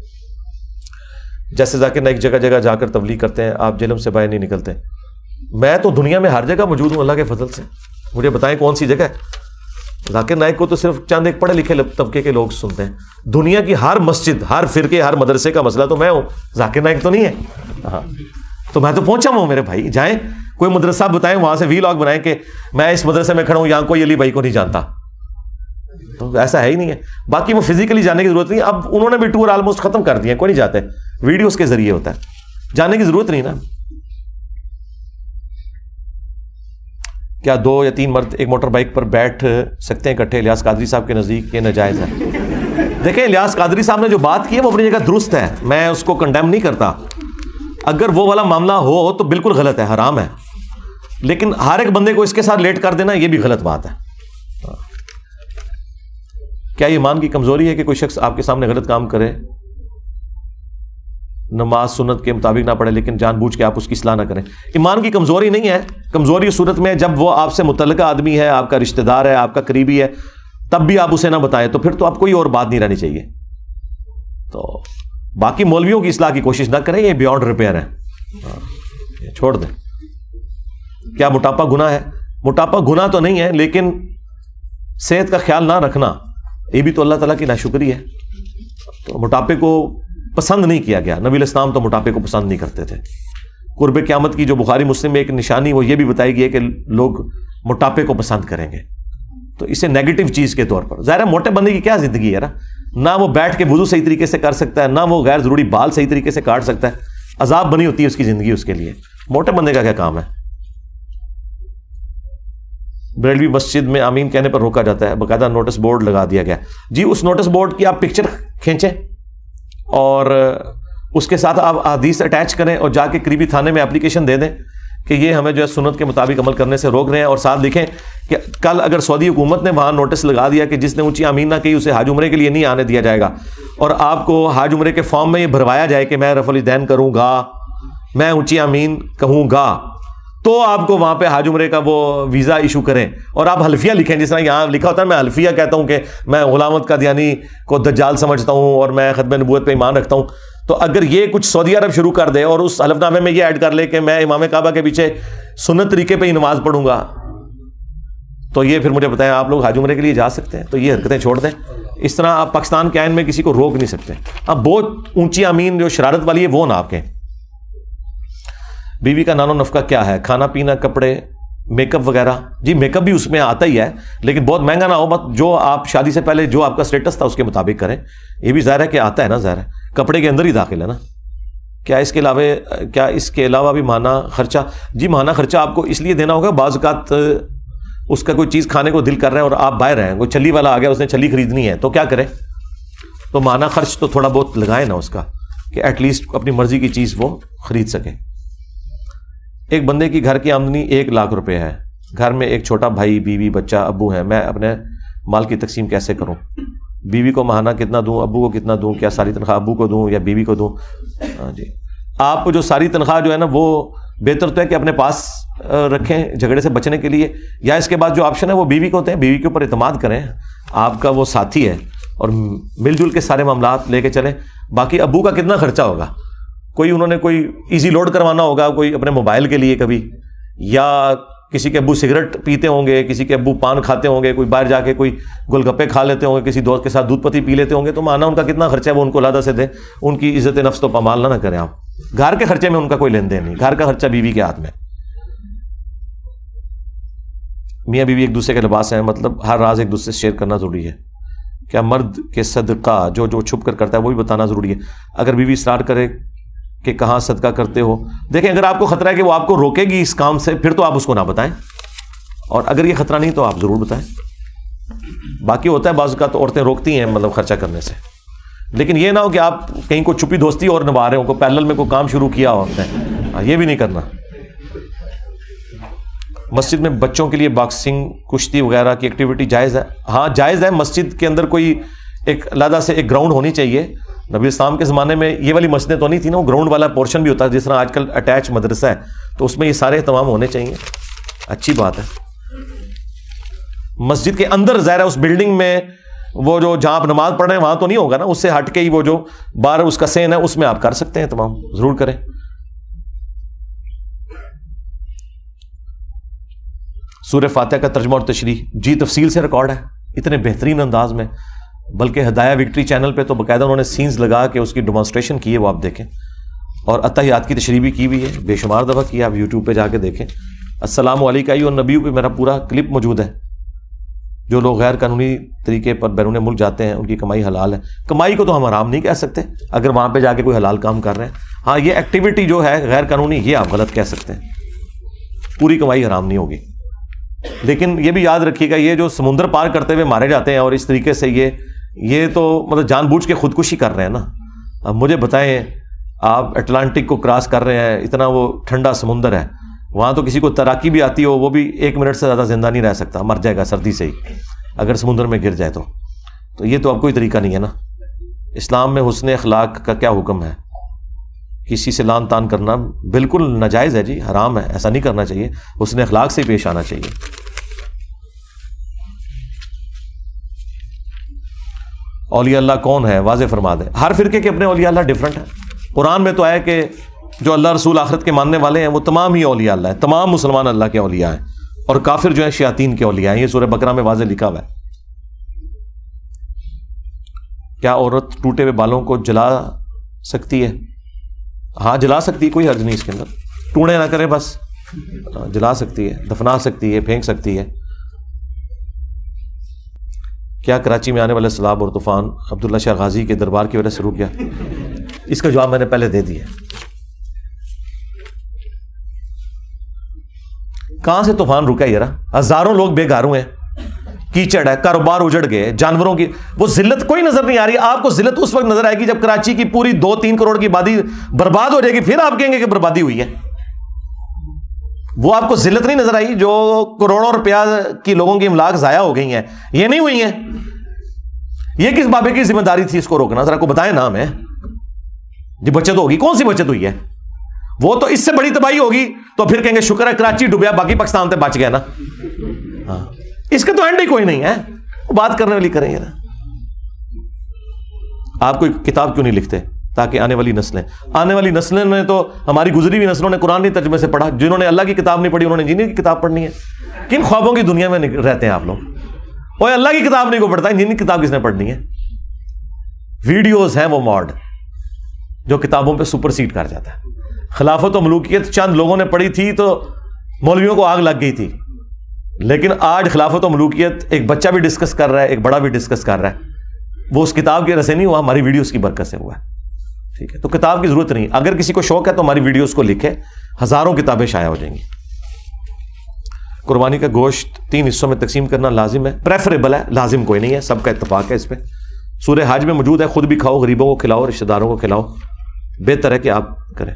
جیسے ذاکر نائک جگہ جگہ جا کر تبلیغ کرتے ہیں, آپ جہلم سے باہر نہیں نکلتے. میں تو دنیا میں ہر جگہ موجود ہوں اللہ کے فضل سے. مجھے بتائیں کون سی جگہ ہے. ذاکر نائک کو تو صرف چند ایک پڑھے لکھے طبقے کے لوگ سنتے ہیں. دنیا کی ہر مسجد, ہر فرقے, ہر مدرسے کا مسئلہ تو میں ہوں, ذاکر نائک تو نہیں ہے. ہاں تو میں تو پہنچا ہوں میرے بھائی. جائیں کوئی مدرسہ بتائیں, وہاں سے وی لاگ بنائیں کہ میں اس مدرسے میں کھڑا ہوں, یہاں کوئی علی بھائی کو نہیں جانتا. تو ایسا ہے ہی نہیں ہے. باقی وہ فزیکلی جانے کی ضرورت نہیں. اب انہوں نے بھی ٹور آلموسٹ ختم کر دیے, کوئی نہیں جاتے, ویڈیوز کے ذریعے ہوتا ہے, جانے کی ضرورت نہیں نا. کیا 2 یا 3 مرد ایک موٹر بائک پر بیٹھ سکتے ہیں اکٹھے؟ الیاس قادری صاحب کے نزدیک یہ ناجائز ہے. دیکھیں الیاس قادری صاحب نے جو بات کی ہے وہ اپنی جگہ درست ہے, میں اس کو کنڈیم نہیں کرتا. اگر وہ والا معاملہ ہو تو بالکل غلط ہے, حرام ہے. لیکن ہر ایک بندے کو اس کے ساتھ لیٹ کر دینا یہ بھی غلط بات ہے. کیا یہ ایمان کی کمزوری ہے کہ کوئی شخص آپ کے سامنے غلط کام کرے, نماز سنت کے مطابق نہ پڑھے لیکن جان بوجھ کے آپ اس کی اصلاح نہ کریں؟ ایمان کی کمزوری نہیں ہے. کمزوری اس صورت میں جب وہ آپ سے متعلقہ آدمی ہے, آپ کا رشتہ دار ہے, آپ کا قریبی ہے, تب بھی آپ اسے نہ بتائیں, تو پھر تو آپ کوئی اور بات نہیں رہنی چاہیے. تو باقی مولویوں کی اصلاح کی کوشش نہ کریں, یہ بیونڈ ریپیئر ہے, چھوڑ دیں. کیا موٹاپا گناہ ہے؟ موٹاپا گناہ تو نہیں ہے, لیکن صحت کا خیال نہ رکھنا یہ بھی تو اللہ تعالیٰ کی ناشکری ہے. تو موٹاپے کو پسند نہیں کیا گیا. نبی علیہ السلام تو موٹاپے کو پسند نہیں کرتے تھے. قرب قیامت کی جو بخاری مسلم میں ایک نشانی وہ یہ بھی بتائی گئی ہے کہ لوگ موٹاپے کو پسند کریں گے. تو اسے نیگیٹو چیز کے طور پر, ظاہر ہے موٹے بندے کی کیا زندگی ہے نہ وہ بیٹھ کے وضو صحیح طریقے سے کر سکتا ہے, نہ وہ غیر ضروری بال صحیح طریقے سے کاٹ سکتا ہے. عذاب بنی ہوتی ہے اس کی زندگی اس کے لیے. موٹے بندے کا کیا کام ہے؟ بریلوی مسجد میں آمین کہنے پر روکا جاتا ہے, باقاعدہ نوٹس بورڈ لگا دیا گیا. جی اس نوٹس بورڈ کی آپ پکچر کھینچیں اور اس کے ساتھ آپ حدیث اٹیچ کریں اور جا کے قریبی تھانے میں اپلیکیشن دے دیں کہ یہ ہمیں جو ہے سنت کے مطابق عمل کرنے سے روک رہے ہیں, اور ساتھ لکھیں کہ کل اگر سعودی حکومت نے وہاں نوٹس لگا دیا کہ جس نے اونچی آمین نہ کی اسے حج عمرے کے لیے نہیں آنے دیا جائے گا, اور آپ کو حج عمرے کے فارم میں یہ بھروایا جائے کہ میں رفع الیدین کروں گا, میں اونچی آمین کہوں گا, تو آپ کو وہاں پہ حج عمرے کا وہ ویزا ایشو کریں, اور آپ حلفیہ لکھیں جس طرح یہاں لکھا ہوتا ہے. میں حلفیہ کہتا ہوں کہ میں غلام احمد قادیانی کو دجال سمجھتا ہوں اور میں ختم نبوت پہ ایمان رکھتا ہوں. تو اگر یہ کچھ سعودی عرب شروع کر دے اور اس حلف نامے میں یہ ایڈ کر لے کہ میں امام کعبہ کے پیچھے سنت طریقے پہ ہی نماز پڑھوں گا, تو یہ پھر مجھے بتائیں آپ لوگ حج عمرے کے لیے جا سکتے ہیں؟ تو یہ حرکتیں چھوڑ دیں. اس طرح آپ پاکستان کے آئین میں کسی کو روک نہیں سکتے. اب بہت اونچی آمین جو شرارت والی ہے وہ نہ آپ کہیں. بیوی کا نان و نفقہ کیا ہے؟ کھانا پینا، کپڑے، میک اپ وغیرہ. جی میک اپ بھی اس میں آتا ہی ہے، لیکن بہت مہنگا نہ ہو. مت جو آپ شادی سے پہلے جو آپ کا اسٹیٹس تھا اس کے مطابق کریں. یہ بھی ظاہر ہے کہ آتا ہے نا، ظاہر ہے کپڑے کے اندر ہی داخل ہے نا. کیا اس کے علاوہ بھی ماہانہ خرچہ؟ جی ماہانہ خرچہ آپ کو اس لیے دینا ہوگا، بعض اوقات اس کا کوئی چیز کھانے کو دل کر رہا ہے اور آپ باہر ہیں، کوئی چھلی والا آ گیا، اس نے چھلی خریدنی ہے تو کیا کرے؟ تو ماہانہ خرچ تو تھوڑا بہت لگائے نا اس کا، کہ ایٹ لیسٹ اپنی مرضی کی چیز وہ خرید سکے. ایک بندے کی گھر کی آمدنی 1 لاکھ روپے ہے، گھر میں ایک چھوٹا بھائی، بیوی، بچہ، ابو ہیں. میں اپنے مال کی تقسیم کیسے کروں؟ بیوی کو ماہانہ کتنا دوں، ابو کو کتنا دوں؟ کیا ساری تنخواہ ابو کو دوں یا بیوی کو دوں؟ جی آپ جو ساری تنخواہ جو ہے نا وہ بہتر تو ہے کہ اپنے پاس رکھیں جھگڑے سے بچنے کے لیے، یا اس کے بعد جو آپشن ہے وہ بیوی کو ہوتے ہیں، بیوی کے اوپر اعتماد کریں. آپ کا وہ ساتھی ہے اور مل جل کے سارے معاملات لے کے چلیں. باقی ابو کا کتنا خرچہ ہوگا؟ کوئی انہوں نے کوئی ایزی لوڈ کروانا ہوگا، کوئی اپنے موبائل کے لیے کبھی، یا کسی کے ابو سگریٹ پیتے ہوں گے، کسی کے ابو پان کھاتے ہوں گے، کوئی باہر جا کے کوئی گول گپے کھا لیتے ہوں گے، کسی دوست کے ساتھ دودھ پتی پی لیتے ہوں گے. تو مانا ان کا کتنا خرچہ ہے وہ ان کو علیحدہ سے دیں. ان کی عزت نفس تو پامال نہ کریں آپ. گھر کے خرچے میں ان کا کوئی لین دین نہیں، گھر کا خرچہ بیوی کے ہاتھ میں. میاں بیوی ایک دوسرے کے لباس ہیں، مطلب ہر راز ایک دوسرے سے شیئر کرنا ضروری ہے. کیا مرد کے صدقہ جو چھپ کر کرتا ہے وہ بھی بتانا ضروری ہے؟ اگر بیوی اصرار کرے کہ کہاں صدقہ کرتے ہو، دیکھیں اگر آپ کو خطرہ ہے کہ وہ آپ کو روکے گی اس کام سے، پھر تو آپ اس کو نہ بتائیں، اور اگر یہ خطرہ نہیں تو آپ ضرور بتائیں. باقی ہوتا ہے بعض اوقات عورتیں روکتی ہیں مطلب خرچہ کرنے سے، لیکن یہ نہ ہو کہ آپ کہیں کو چھپی دوستی اور نبھا رہے ہو، کو پیرلل میں کوئی کام شروع کیا ہوتا ہے، یہ بھی نہیں کرنا. مسجد میں بچوں کے لیے باکسنگ، کشتی وغیرہ کی ایکٹیویٹی جائز ہے؟ ہاں جائز ہے. مسجد کے اندر کوئی ایک علیحدہ سے ایک گراؤنڈ ہونی چاہیے. نبی اسلام کے زمانے میں یہ والی مسجدیں تو نہیں تھی نا، وہ گراؤنڈ والا پورشن بھی ہوتا ہے، جس طرح آج کل اٹیچ مدرسہ ہے، تو اس میں یہ سارے اہتمام ہونے چاہیے. اچھی بات ہے. مسجد کے اندر ظاہر ہے اس بلڈنگ میں وہ جو جہاں آپ نماز پڑھ رہے ہیں وہاں تو نہیں ہوگا نا، اس سے ہٹ کے ہی وہ جو باہر اس کا سین ہے اس میں آپ کر سکتے ہیں اہتمام، ضرور کریں. سورہ فاتحہ کا ترجمہ اور تشریح جی تفصیل سے ریکارڈ ہے، اتنے بہترین انداز میں، بلکہ ہدایہ وکٹری چینل پہ تو باقاعدہ انہوں نے سینز لگا کے اس کی ڈیمانسٹریشن کی ہے، وہ آپ دیکھیں. اور اتحیات کی تشریح بھی کی ہوئی ہے، بے شمار دفعہ کی، آپ یوٹیوب پہ جا کے دیکھیں. السلام علیکم ایھا النبی پہ میرا پورا کلپ موجود ہے. جو لوگ غیر قانونی طریقے پر بیرون ملک جاتے ہیں ان کی کمائی حلال ہے. کمائی کو تو ہم حرام نہیں کہہ سکتے اگر وہاں پہ جا کے کوئی حلال کام کر رہے ہیں. ہاں یہ ایکٹیویٹی جو ہے غیر قانونی، یہ آپ غلط کہہ سکتے ہیں، پوری کمائی حرام نہیں ہوگی. لیکن یہ بھی یاد رکھیے گا، یہ جو سمندر پار کرتے ہوئے مارے جاتے ہیں اور اس طریقے سے یہ تو مطلب جان بوجھ کے خودکشی کر رہے ہیں نا. اب مجھے بتائیں، آپ اٹلانٹک کو کراس کر رہے ہیں، اتنا وہ ٹھنڈا سمندر ہے، وہاں تو کسی کو تیراکی بھی آتی ہو وہ بھی 1 منٹ سے زیادہ زندہ نہیں رہ سکتا، مر جائے گا سردی سے ہی اگر سمندر میں گر جائے تو یہ تو اب کوئی طریقہ نہیں ہے نا. اسلام میں حسن اخلاق کا کیا حکم ہے؟ کسی سے لان تان کرنا بالکل ناجائز ہے جی، حرام ہے، ایسا نہیں کرنا چاہیے. حسن اخلاق سے پیش آنا چاہیے. اولیاء اللہ کون ہے؟ واضح فرما دیں. ہر فرقے کے اپنے اولیاء اللہ ڈفرنٹ ہیں. قرآن میں تو ہے کہ جو اللہ رسول آخرت کے ماننے والے ہیں وہ تمام ہی اولیاء اللہ ہیں، تمام مسلمان اللہ کے اولیاء ہیں، اور کافر جو ہیں شیاطین کے اولیاء ہیں. یہ سورہ بقرہ میں واضح لکھا ہوا ہے. کیا عورت ٹوٹے ہوئے بالوں کو جلا سکتی ہے؟ ہاں جلا سکتی ہے، کوئی حرج نہیں اس کے اندر. ٹوڑے نہ کرے بس، جلا سکتی ہے، دفنا سکتی ہے، پھینک سکتی ہے. کیا کراچی میں آنے والے سیلاب اور طوفان عبداللہ شاہ غازی کے دربار کی وجہ سے رک گیا؟ اس کا جواب میں نے پہلے دے دیا. کہاں سے طوفان رکا یار؟ ہزاروں لوگ بے گھر ہوئے ہیں، کیچڑ ہے، کاروبار اجڑ گئے، جانوروں کی وہ ذلت کوئی نظر نہیں آ رہی. آپ کو ذلت اس وقت نظر آئے گی جب کراچی کی پوری 2-3 کروڑ کی آبادی برباد ہو جائے گی، پھر آپ کہیں گے کہ بربادی ہوئی ہے. وہ آپ کو ذلت نہیں نظر آئی جو کروڑوں روپیہ کی لوگوں کی املاک ضائع ہو گئی ہیں، یہ نہیں ہوئی ہیں. یہ کس بابے کی ذمہ داری تھی اس کو روکنا؟ ذرا کو بتائیں نام ہے جی. بچت ہوگی، کون سی بچت ہوئی ہے؟ وہ تو اس سے بڑی تباہی ہوگی تو پھر کہیں گے شکر ہے کراچی ڈوبیا، باقی پاکستان تے بچ گیا نا. ہاں اس کا تو اینڈ ہی کوئی نہیں ہے. بات کرنے والی کریں یار. آپ کوئی کتاب کیوں نہیں لکھتے تاکہ آنے والی نسلیں نے تو ہماری گزری ہوئی نسلوں نے قرآن نہیں ترجمے سے پڑھا. جنہوں نے اللہ کی کتاب نہیں پڑھی انہوں نے جنہیں کی کتاب پڑھنی ہے. کن خوابوں کی دنیا میں رہتے ہیں آپ لوگ؟ وہ اللہ کی کتاب نہیں کو پڑھتا, انجینئرنگ کتاب کس نے پڑھنی ہے؟ ویڈیوز ہیں وہ ماڈ جو کتابوں پہ سپر سیڈ کر جاتا ہے. خلافت و ملوکیت چند لوگوں نے پڑھی تھی تو مولویوں کو آگ لگ گئی تھی, لیکن آج خلافت و ملوکیت ایک بچہ بھی ڈسکس کر رہا ہے, ایک بڑا بھی ڈسکس کر رہا ہے. وہ اس کتاب کی وجہ سے نہیں ہوا, ہماری ویڈیوز کی برکت سے ہوا ہے. ٹھیک ہے, تو کتاب کی ضرورت نہیں. اگر کسی کو شوق ہے تو ہماری ویڈیوز کو لکھے, ہزاروں کتابیں شائع ہو جائیں گی. قربانی کا گوشت 3 حصوں میں تقسیم کرنا لازم ہے, پریفریبل ہے, لازم کوئی نہیں ہے, سب کا اتفاق ہے اس پہ. سورہ حج میں موجود ہے, خود بھی کھاؤ, غریبوں کو کھلاؤ, رشتہ داروں کو کھلاؤ, بہتر ہے کہ آپ کریں.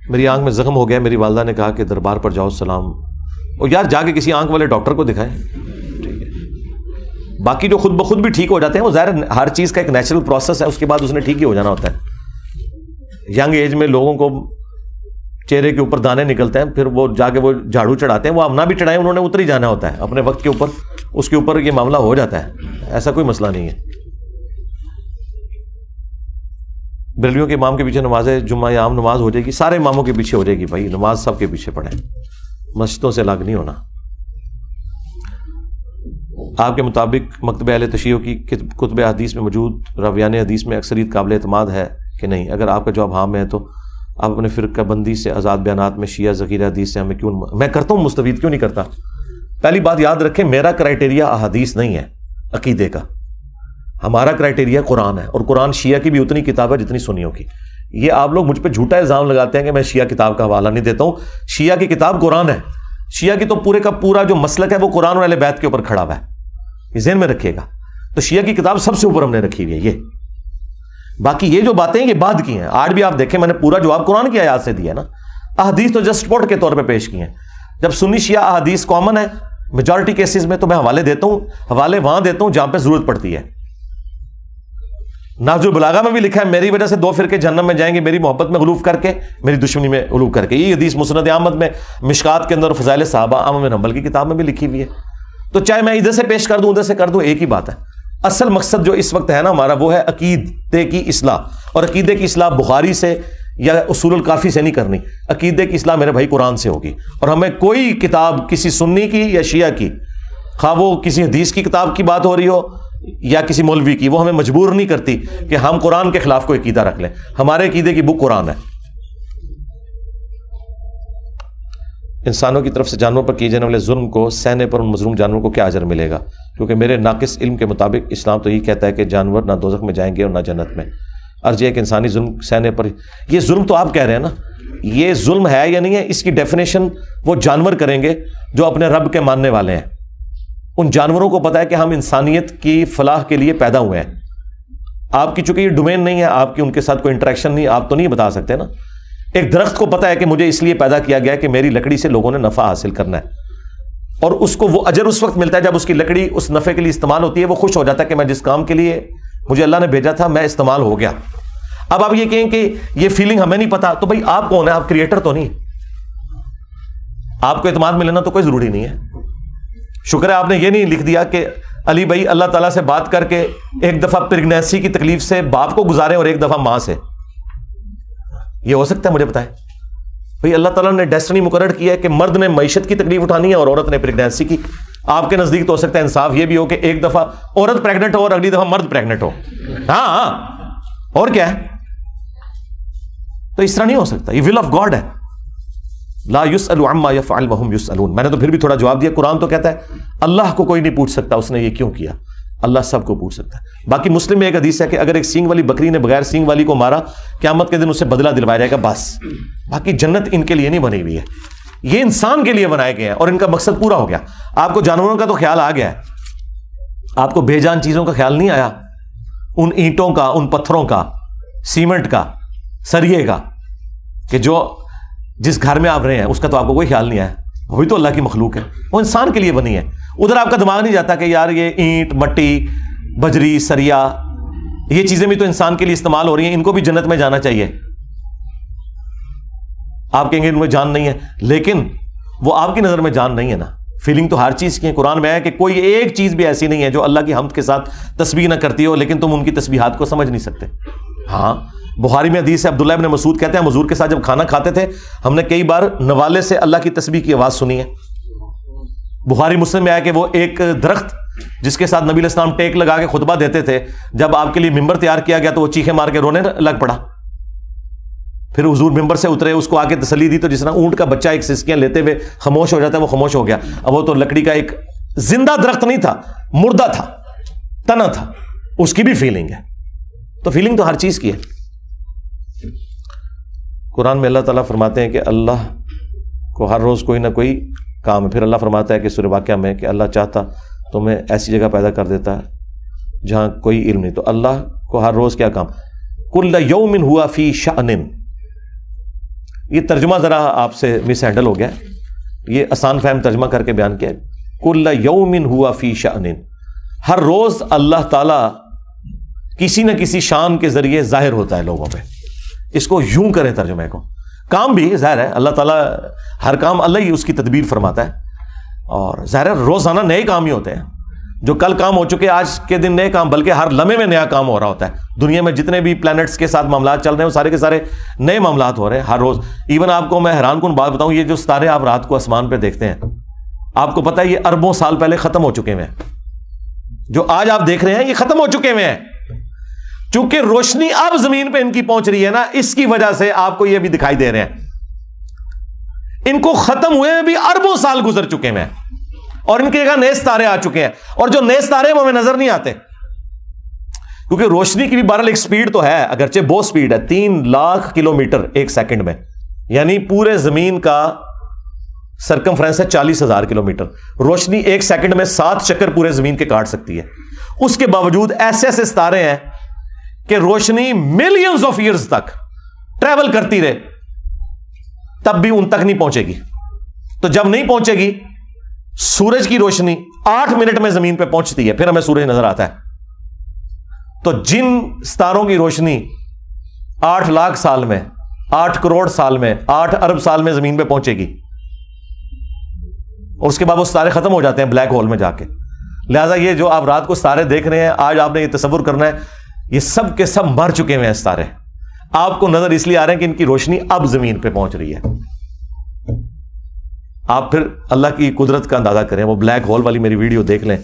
میری آنکھ میں زخم ہو گیا, میری والدہ نے کہا کہ دربار پر جاؤ سلام. اور یار جا کے کسی آنکھ والے ڈاکٹر کو دکھائیں. ٹھیک ہے, باقی جو خود بخود بھی ٹھیک ہو جاتے ہیں وہ ظاہر ہر چیز کا ایک نیچرل پروسیس ہے, اس کے بعد اس نے ٹھیک ہی ہو جانا ہوتا ہے. ینگ ایج میں لوگوں کو چہرے کے اوپر دانے نکلتے ہیں, پھر وہ جا کے وہ جھاڑو چڑھاتے ہیں, وہ نہ بھی چڑھائیں, انہوں نے اتر ہی جانا ہوتا ہے اپنے وقت کے اوپر, اس کے اوپر یہ معاملہ ہو جاتا ہے, ایسا کوئی مسئلہ نہیں ہے. بریلویوں کے امام کے پیچھے نماز جمعہ یا عام نماز ہو جائے گی, سارے اماموں کے پیچھے ہو جائے گی بھائی, نماز سب کے پیچھے پڑھیں, مسجدوں سے الگ نہیں ہونا. آپ کے مطابق مکتبہ اہل تشیع کی کتب حدیث میں موجود راویان حدیث میں اکثریت قابل اعتماد ہے کہ نہیں؟ اگر آپ کا جواب ہاں میں ہے تو آپ اپنے فرقہ بندی سے آزاد بیانات میں شیعہ ذخیرہ حدیث سے ہمیں کیوں, میں کرتا ہوں مستفید کیوں نہیں کرتا؟ پہلی بات یاد رکھیں, میرا کرائٹیریا احادیث نہیں ہے عقیدے کا, ہمارا کرائٹیریا قرآن ہے, اور قرآن شیعہ کی بھی اتنی کتاب ہے جتنی سنیوں کی. یہ آپ لوگ مجھ پہ جھوٹا الزام لگاتے ہیں کہ میں شیعہ کتاب کا حوالہ نہیں دیتا ہوں. شیعہ کی کتاب قرآن ہے, شیعہ کی تو پورے کا پورا جو مسلک ہے وہ قرآن اور اہل بیت کے اوپر کھڑا ہوا ہے, یہ ذہن میں رکھیے گا. تو شیعہ کی کتاب سب سے اوپر ہم نے رکھی ہوئی ہے. یہ باقی یہ جو باتیں یہ بعد کی ہیں. آج بھی آپ دیکھیں میں نے پورا جواب قرآن کی آیات سے دیا ہے نا, احادیث تو جسٹ پوٹ کے طور پہ پیش کی ہیں. جب سنی شیعہ احادیث کامن ہے میجورٹی کیسز میں, تو میں حوالے دیتا ہوں, حوالے وہاں دیتا ہوں جہاں پہ ضرورت پڑتی ہے. نہج البلاغہ میں بھی لکھا ہے میری وجہ سے 2 فرقے جہنم میں جائیں گے, میری محبت میں غلوف کر کے, میری دشمنی میں غلوف کر کے. یہ حدیث مسند احمد میں, مشکات کے اندر, فضائل صحابہ احمد بن حنبل کی کتاب میں بھی لکھی ہوئی ہے. تو چاہے میں ادھر سے پیش کر دوں ادھر سے کر دوں, ایک ہی بات ہے. اصل مقصد جو اس وقت ہے نا ہمارا, وہ ہے عقیدے کی اصلاح. اور عقیدے کی اصلاح بخاری سے یا اصول الکافی سے نہیں کرنی, عقیدے کی اصلاح میرے بھائی قرآن سے ہوگی. اور ہمیں کوئی کتاب کسی سنی کی یا شیعہ کی, خواہ وہ کسی حدیث کی کتاب کی بات ہو رہی ہو یا کسی مولوی کی, وہ ہمیں مجبور نہیں کرتی کہ ہم قرآن کے خلاف کوئی عقیدہ رکھ لیں. ہمارے عقیدے کی بک قرآن ہے. انسانوں کی طرف سے جانوروں پر کیے جانے والے ظلم کو سہنے پر ان مظلوم جانوروں کو کیا اجر ملے گا؟ کیونکہ میرے ناقص علم کے مطابق اسلام تو یہ کہتا ہے کہ جانور نہ دوزخ میں جائیں گے اور نہ جنت میں. عرض یہ کہ انسانی ظلم سہنے پر, یہ ظلم تو آپ کہہ رہے ہیں نا, یہ ظلم ہے یا نہیں ہے اس کی ڈیفینیشن وہ جانور کریں گے جو اپنے رب کے ماننے والے ہیں. ان جانوروں کو پتا ہے کہ ہم انسانیت کی فلاح کے لیے پیدا ہوئے ہیں. آپ کی چونکہ یہ ڈومین نہیں ہے, آپ کی ان کے ساتھ کوئی انٹریکشن نہیں, آپ تو نہیں بتا سکتے نا. ایک درخت کو پتا ہے کہ مجھے اس لیے پیدا کیا گیا کہ میری لکڑی سے لوگوں نے نفع حاصل کرنا ہے, اور اس کو وہ اجر اس وقت ملتا ہے جب اس کی لکڑی اس نفع کے لیے استعمال ہوتی ہے. وہ خوش ہو جاتا ہے کہ میں جس کام کے لیے مجھے اللہ نے بھیجا تھا میں استعمال ہو گیا. اب آپ یہ کہیں کہ یہ فیلنگ ہمیں نہیں پتا, تو بھائی آپ کون ہیں؟ آپ کریٹر تو نہیں. آپ کو اعتماد میں لینا تو کوئی ضروری نہیں ہے. شکر ہے آپ نے یہ نہیں لکھ دیا کہ علی بھائی اللہ تعالیٰ سے بات کر کے ایک دفعہ پریگنینسی کی تکلیف سے باپ کو گزارے اور ایک دفعہ ماں سے. یہ ہو سکتا ہے؟ مجھے بتائیں بھائی. اللہ تعالیٰ نے ڈیسٹنی مقرر کیا ہے کہ مرد نے معیشت کی تکلیف اٹھانی ہے اور عورت نے پریگنینسی کی. آپ کے نزدیک تو ہو سکتا ہے انصاف یہ بھی ہو کہ ایک دفعہ عورت پریگنٹ ہو اور اگلی دفعہ مرد پریگنٹ ہو. ہاں اور کیا ہے؟ تو اس طرح نہیں ہو سکتا. یہ ول آف گاڈ ہے. لا یسأل عما یفعل وهم یسألون. میں نے تو پھر بھی تھوڑا جواب دیا. قرآن تو کہتا ہے اللہ کو کوئی نہیں پوچھ سکتا اس نے یہ کیوں کیا, اللہ سب کو پوچھ سکتا ہے. باقی مسلم میں ایک حدیث ہے کہ اگر ایک سینگ والی بکری نے بغیر سینگ والی کو مارا, قیامت کے دن اسے بدلہ دلوایا جائے گا بس. باقی جنت ان کے لیے نہیں بنی ہوئی ہے, یہ انسان کے لیے بنائے گئے ہیں اور ان کا مقصد پورا ہو گیا. آپ کو جانوروں کا تو خیال آ گیا ہے, آپ کو بے جان چیزوں کا خیال نہیں آیا, ان اینٹوں کا, ان پتھروں کا, سیمنٹ کا, سریے کا, کہ جو جس گھر میں آپ رہے ہیں اس کا تو آپ کو کوئی خیال نہیں آیا. وہی تو اللہ کی مخلوق ہے, وہ انسان کے لیے بنی ہے. ادھر آپ کا دماغ نہیں جاتا کہ یار یہ اینٹ, مٹی, بجری, سریا, یہ چیزیں بھی تو انسان کے لیے استعمال ہو رہی ہیں, ان کو بھی جنت میں جانا چاہیے. آپ کہیں گے ان میں جان نہیں ہے, لیکن وہ آپ کی نظر میں جان نہیں ہے نا. فیلنگ تو ہر چیز کی ہے. قرآن میں ہے کہ کوئی ایک چیز بھی ایسی نہیں ہے جو اللہ کی حمد کے ساتھ تسبیح نہ کرتی ہو, لیکن تم ان کی تسبیحات کو سمجھ نہیں سکتے. ہاں بخاری میں حدیث ہے, عبداللہ ابن مسعود کہتے ہیں حضور کے ساتھ جب کھانا کھاتے تھے ہم نے کئی بار نوالے سے اللہ کی تسبیح کی آواز سنی ہے. بخاری مسلم میں آیا کہ وہ ایک درخت جس کے ساتھ نبی علیہ السلام ٹیک لگا کے خطبہ دیتے تھے، جب آپ کے لیے ممبر تیار کیا گیا تو وہ چیخے مار کے رونے لگ پڑا. پھر حضور ممبر سے اترے، اس کو آ کے تسلی دی، تو جس طرح اونٹ کا بچہ ایک سسکیاں لیتے ہوئے خاموش ہو جاتا ہے وہ خاموش ہو گیا. اب وہ تو لکڑی کا ایک زندہ درخت نہیں تھا، مردہ تھا، تنا تھا. اس کی بھی فیلنگ ہے. تو فیلنگ تو ہر چیز کی ہے. قرآن میں اللہ تعالیٰ فرماتے ہیں کہ اللہ کو ہر روز کوئی نہ کوئی کام ہے. پھر اللہ فرماتا ہے کہ سورہ واقعہ میں کہ اللہ چاہتا تو میں ایسی جگہ پیدا کر دیتا ہے جہاں کوئی علم نہیں. تو اللہ کو ہر روز کیا کام؟ کل یوم ہوا فی شأن. یہ ترجمہ ذرا آپ سے مس ہینڈل ہو گیا، یہ آسان فہم ترجمہ کر کے بیان کیا ہے. کل یوم ہوا فی شأن. ہر روز اللہ تعالیٰ کسی نہ کسی شان کے ذریعے ظاہر ہوتا ہے لوگوں پہ. اس کو یوں کریں ترجمے کو. کام بھی ظاہر ہے، اللہ تعالیٰ ہر کام اللہ ہی اس کی تدبیر فرماتا ہے، اور ظاہر ہے روزانہ نئے کام ہی ہوتے ہیں. جو کل کام ہو چکے آج کے دن نئے کام، بلکہ ہر لمحے میں نیا کام ہو رہا ہوتا ہے. دنیا میں جتنے بھی پلانٹس کے ساتھ معاملات چل رہے ہیں وہ سارے کے سارے نئے معاملات ہو رہے ہیں ہر روز. ایون آپ کو میں حیران کن بات بتاؤں، یہ جو ستارے آپ رات کو آسمان پہ دیکھتے ہیں، آپ کو پتہ ہے یہ اربوں سال پہلے ختم ہو چکے ہوئے ہیں. جو آج آپ دیکھ رہے ہیں یہ ختم ہو چکے ہوئے ہیں. چونکہ روشنی اب زمین پہ ان کی پہنچ رہی ہے نا، اس کی وجہ سے آپ کو یہ بھی دکھائی دے رہے ہیں. ان کو ختم ہوئے بھی اربوں سال گزر چکے ہیں، اور ان کی جگہ نئے ستارے آ چکے ہیں. اور جو نئے ستارے وہ ہمیں نظر نہیں آتے، کیونکہ روشنی کی بھی بہرحال ایک سپیڈ تو ہے، اگرچہ بہت سپیڈ ہے. 3 لاکھ کلومیٹر ایک سیکنڈ میں، یعنی پورے زمین کا سرکمفرنس ہے 40,000 کلومیٹر. روشنی ایک سیکنڈ میں 7 چکر پورے زمین کے کاٹ سکتی ہے. اس کے باوجود ایسے ایسے ستارے ہیں کہ روشنی ملینز آف ایئرز تک ٹریول کرتی رہے تب بھی ان تک نہیں پہنچے گی. تو جب نہیں پہنچے گی، سورج کی روشنی 8 منٹ میں زمین پہ پہنچتی ہے، پھر ہمیں سورج نظر آتا ہے. تو جن ستاروں کی روشنی 8 لاکھ سال میں، 8 کروڑ سال میں، 8 ارب سال میں زمین پہ پہنچے گی، اور اس کے بعد وہ ستارے ختم ہو جاتے ہیں بلیک ہول میں جا کے. لہذا یہ جو آپ رات کو ستارے دیکھ رہے ہیں، آج آپ نے یہ تصور کرنا ہے یہ سب کے سب مر چکے ہوئے ہیں ستارے. آپ کو نظر اس لیے آ رہے ہیں کہ ان کی روشنی اب زمین پہ پہنچ رہی ہے. آپ پھر اللہ کی قدرت کا اندازہ کریں. وہ بلیک ہول والی میری ویڈیو دیکھ لیں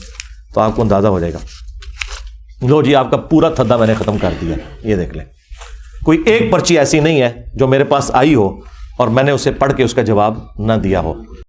تو آپ کو اندازہ ہو جائے گا. لو جی، آپ کا پورا تھدا میں نے ختم کر دیا. یہ دیکھ لیں، کوئی ایک پرچی ایسی نہیں ہے جو میرے پاس آئی ہو اور میں نے اسے پڑھ کے اس کا جواب نہ دیا ہو.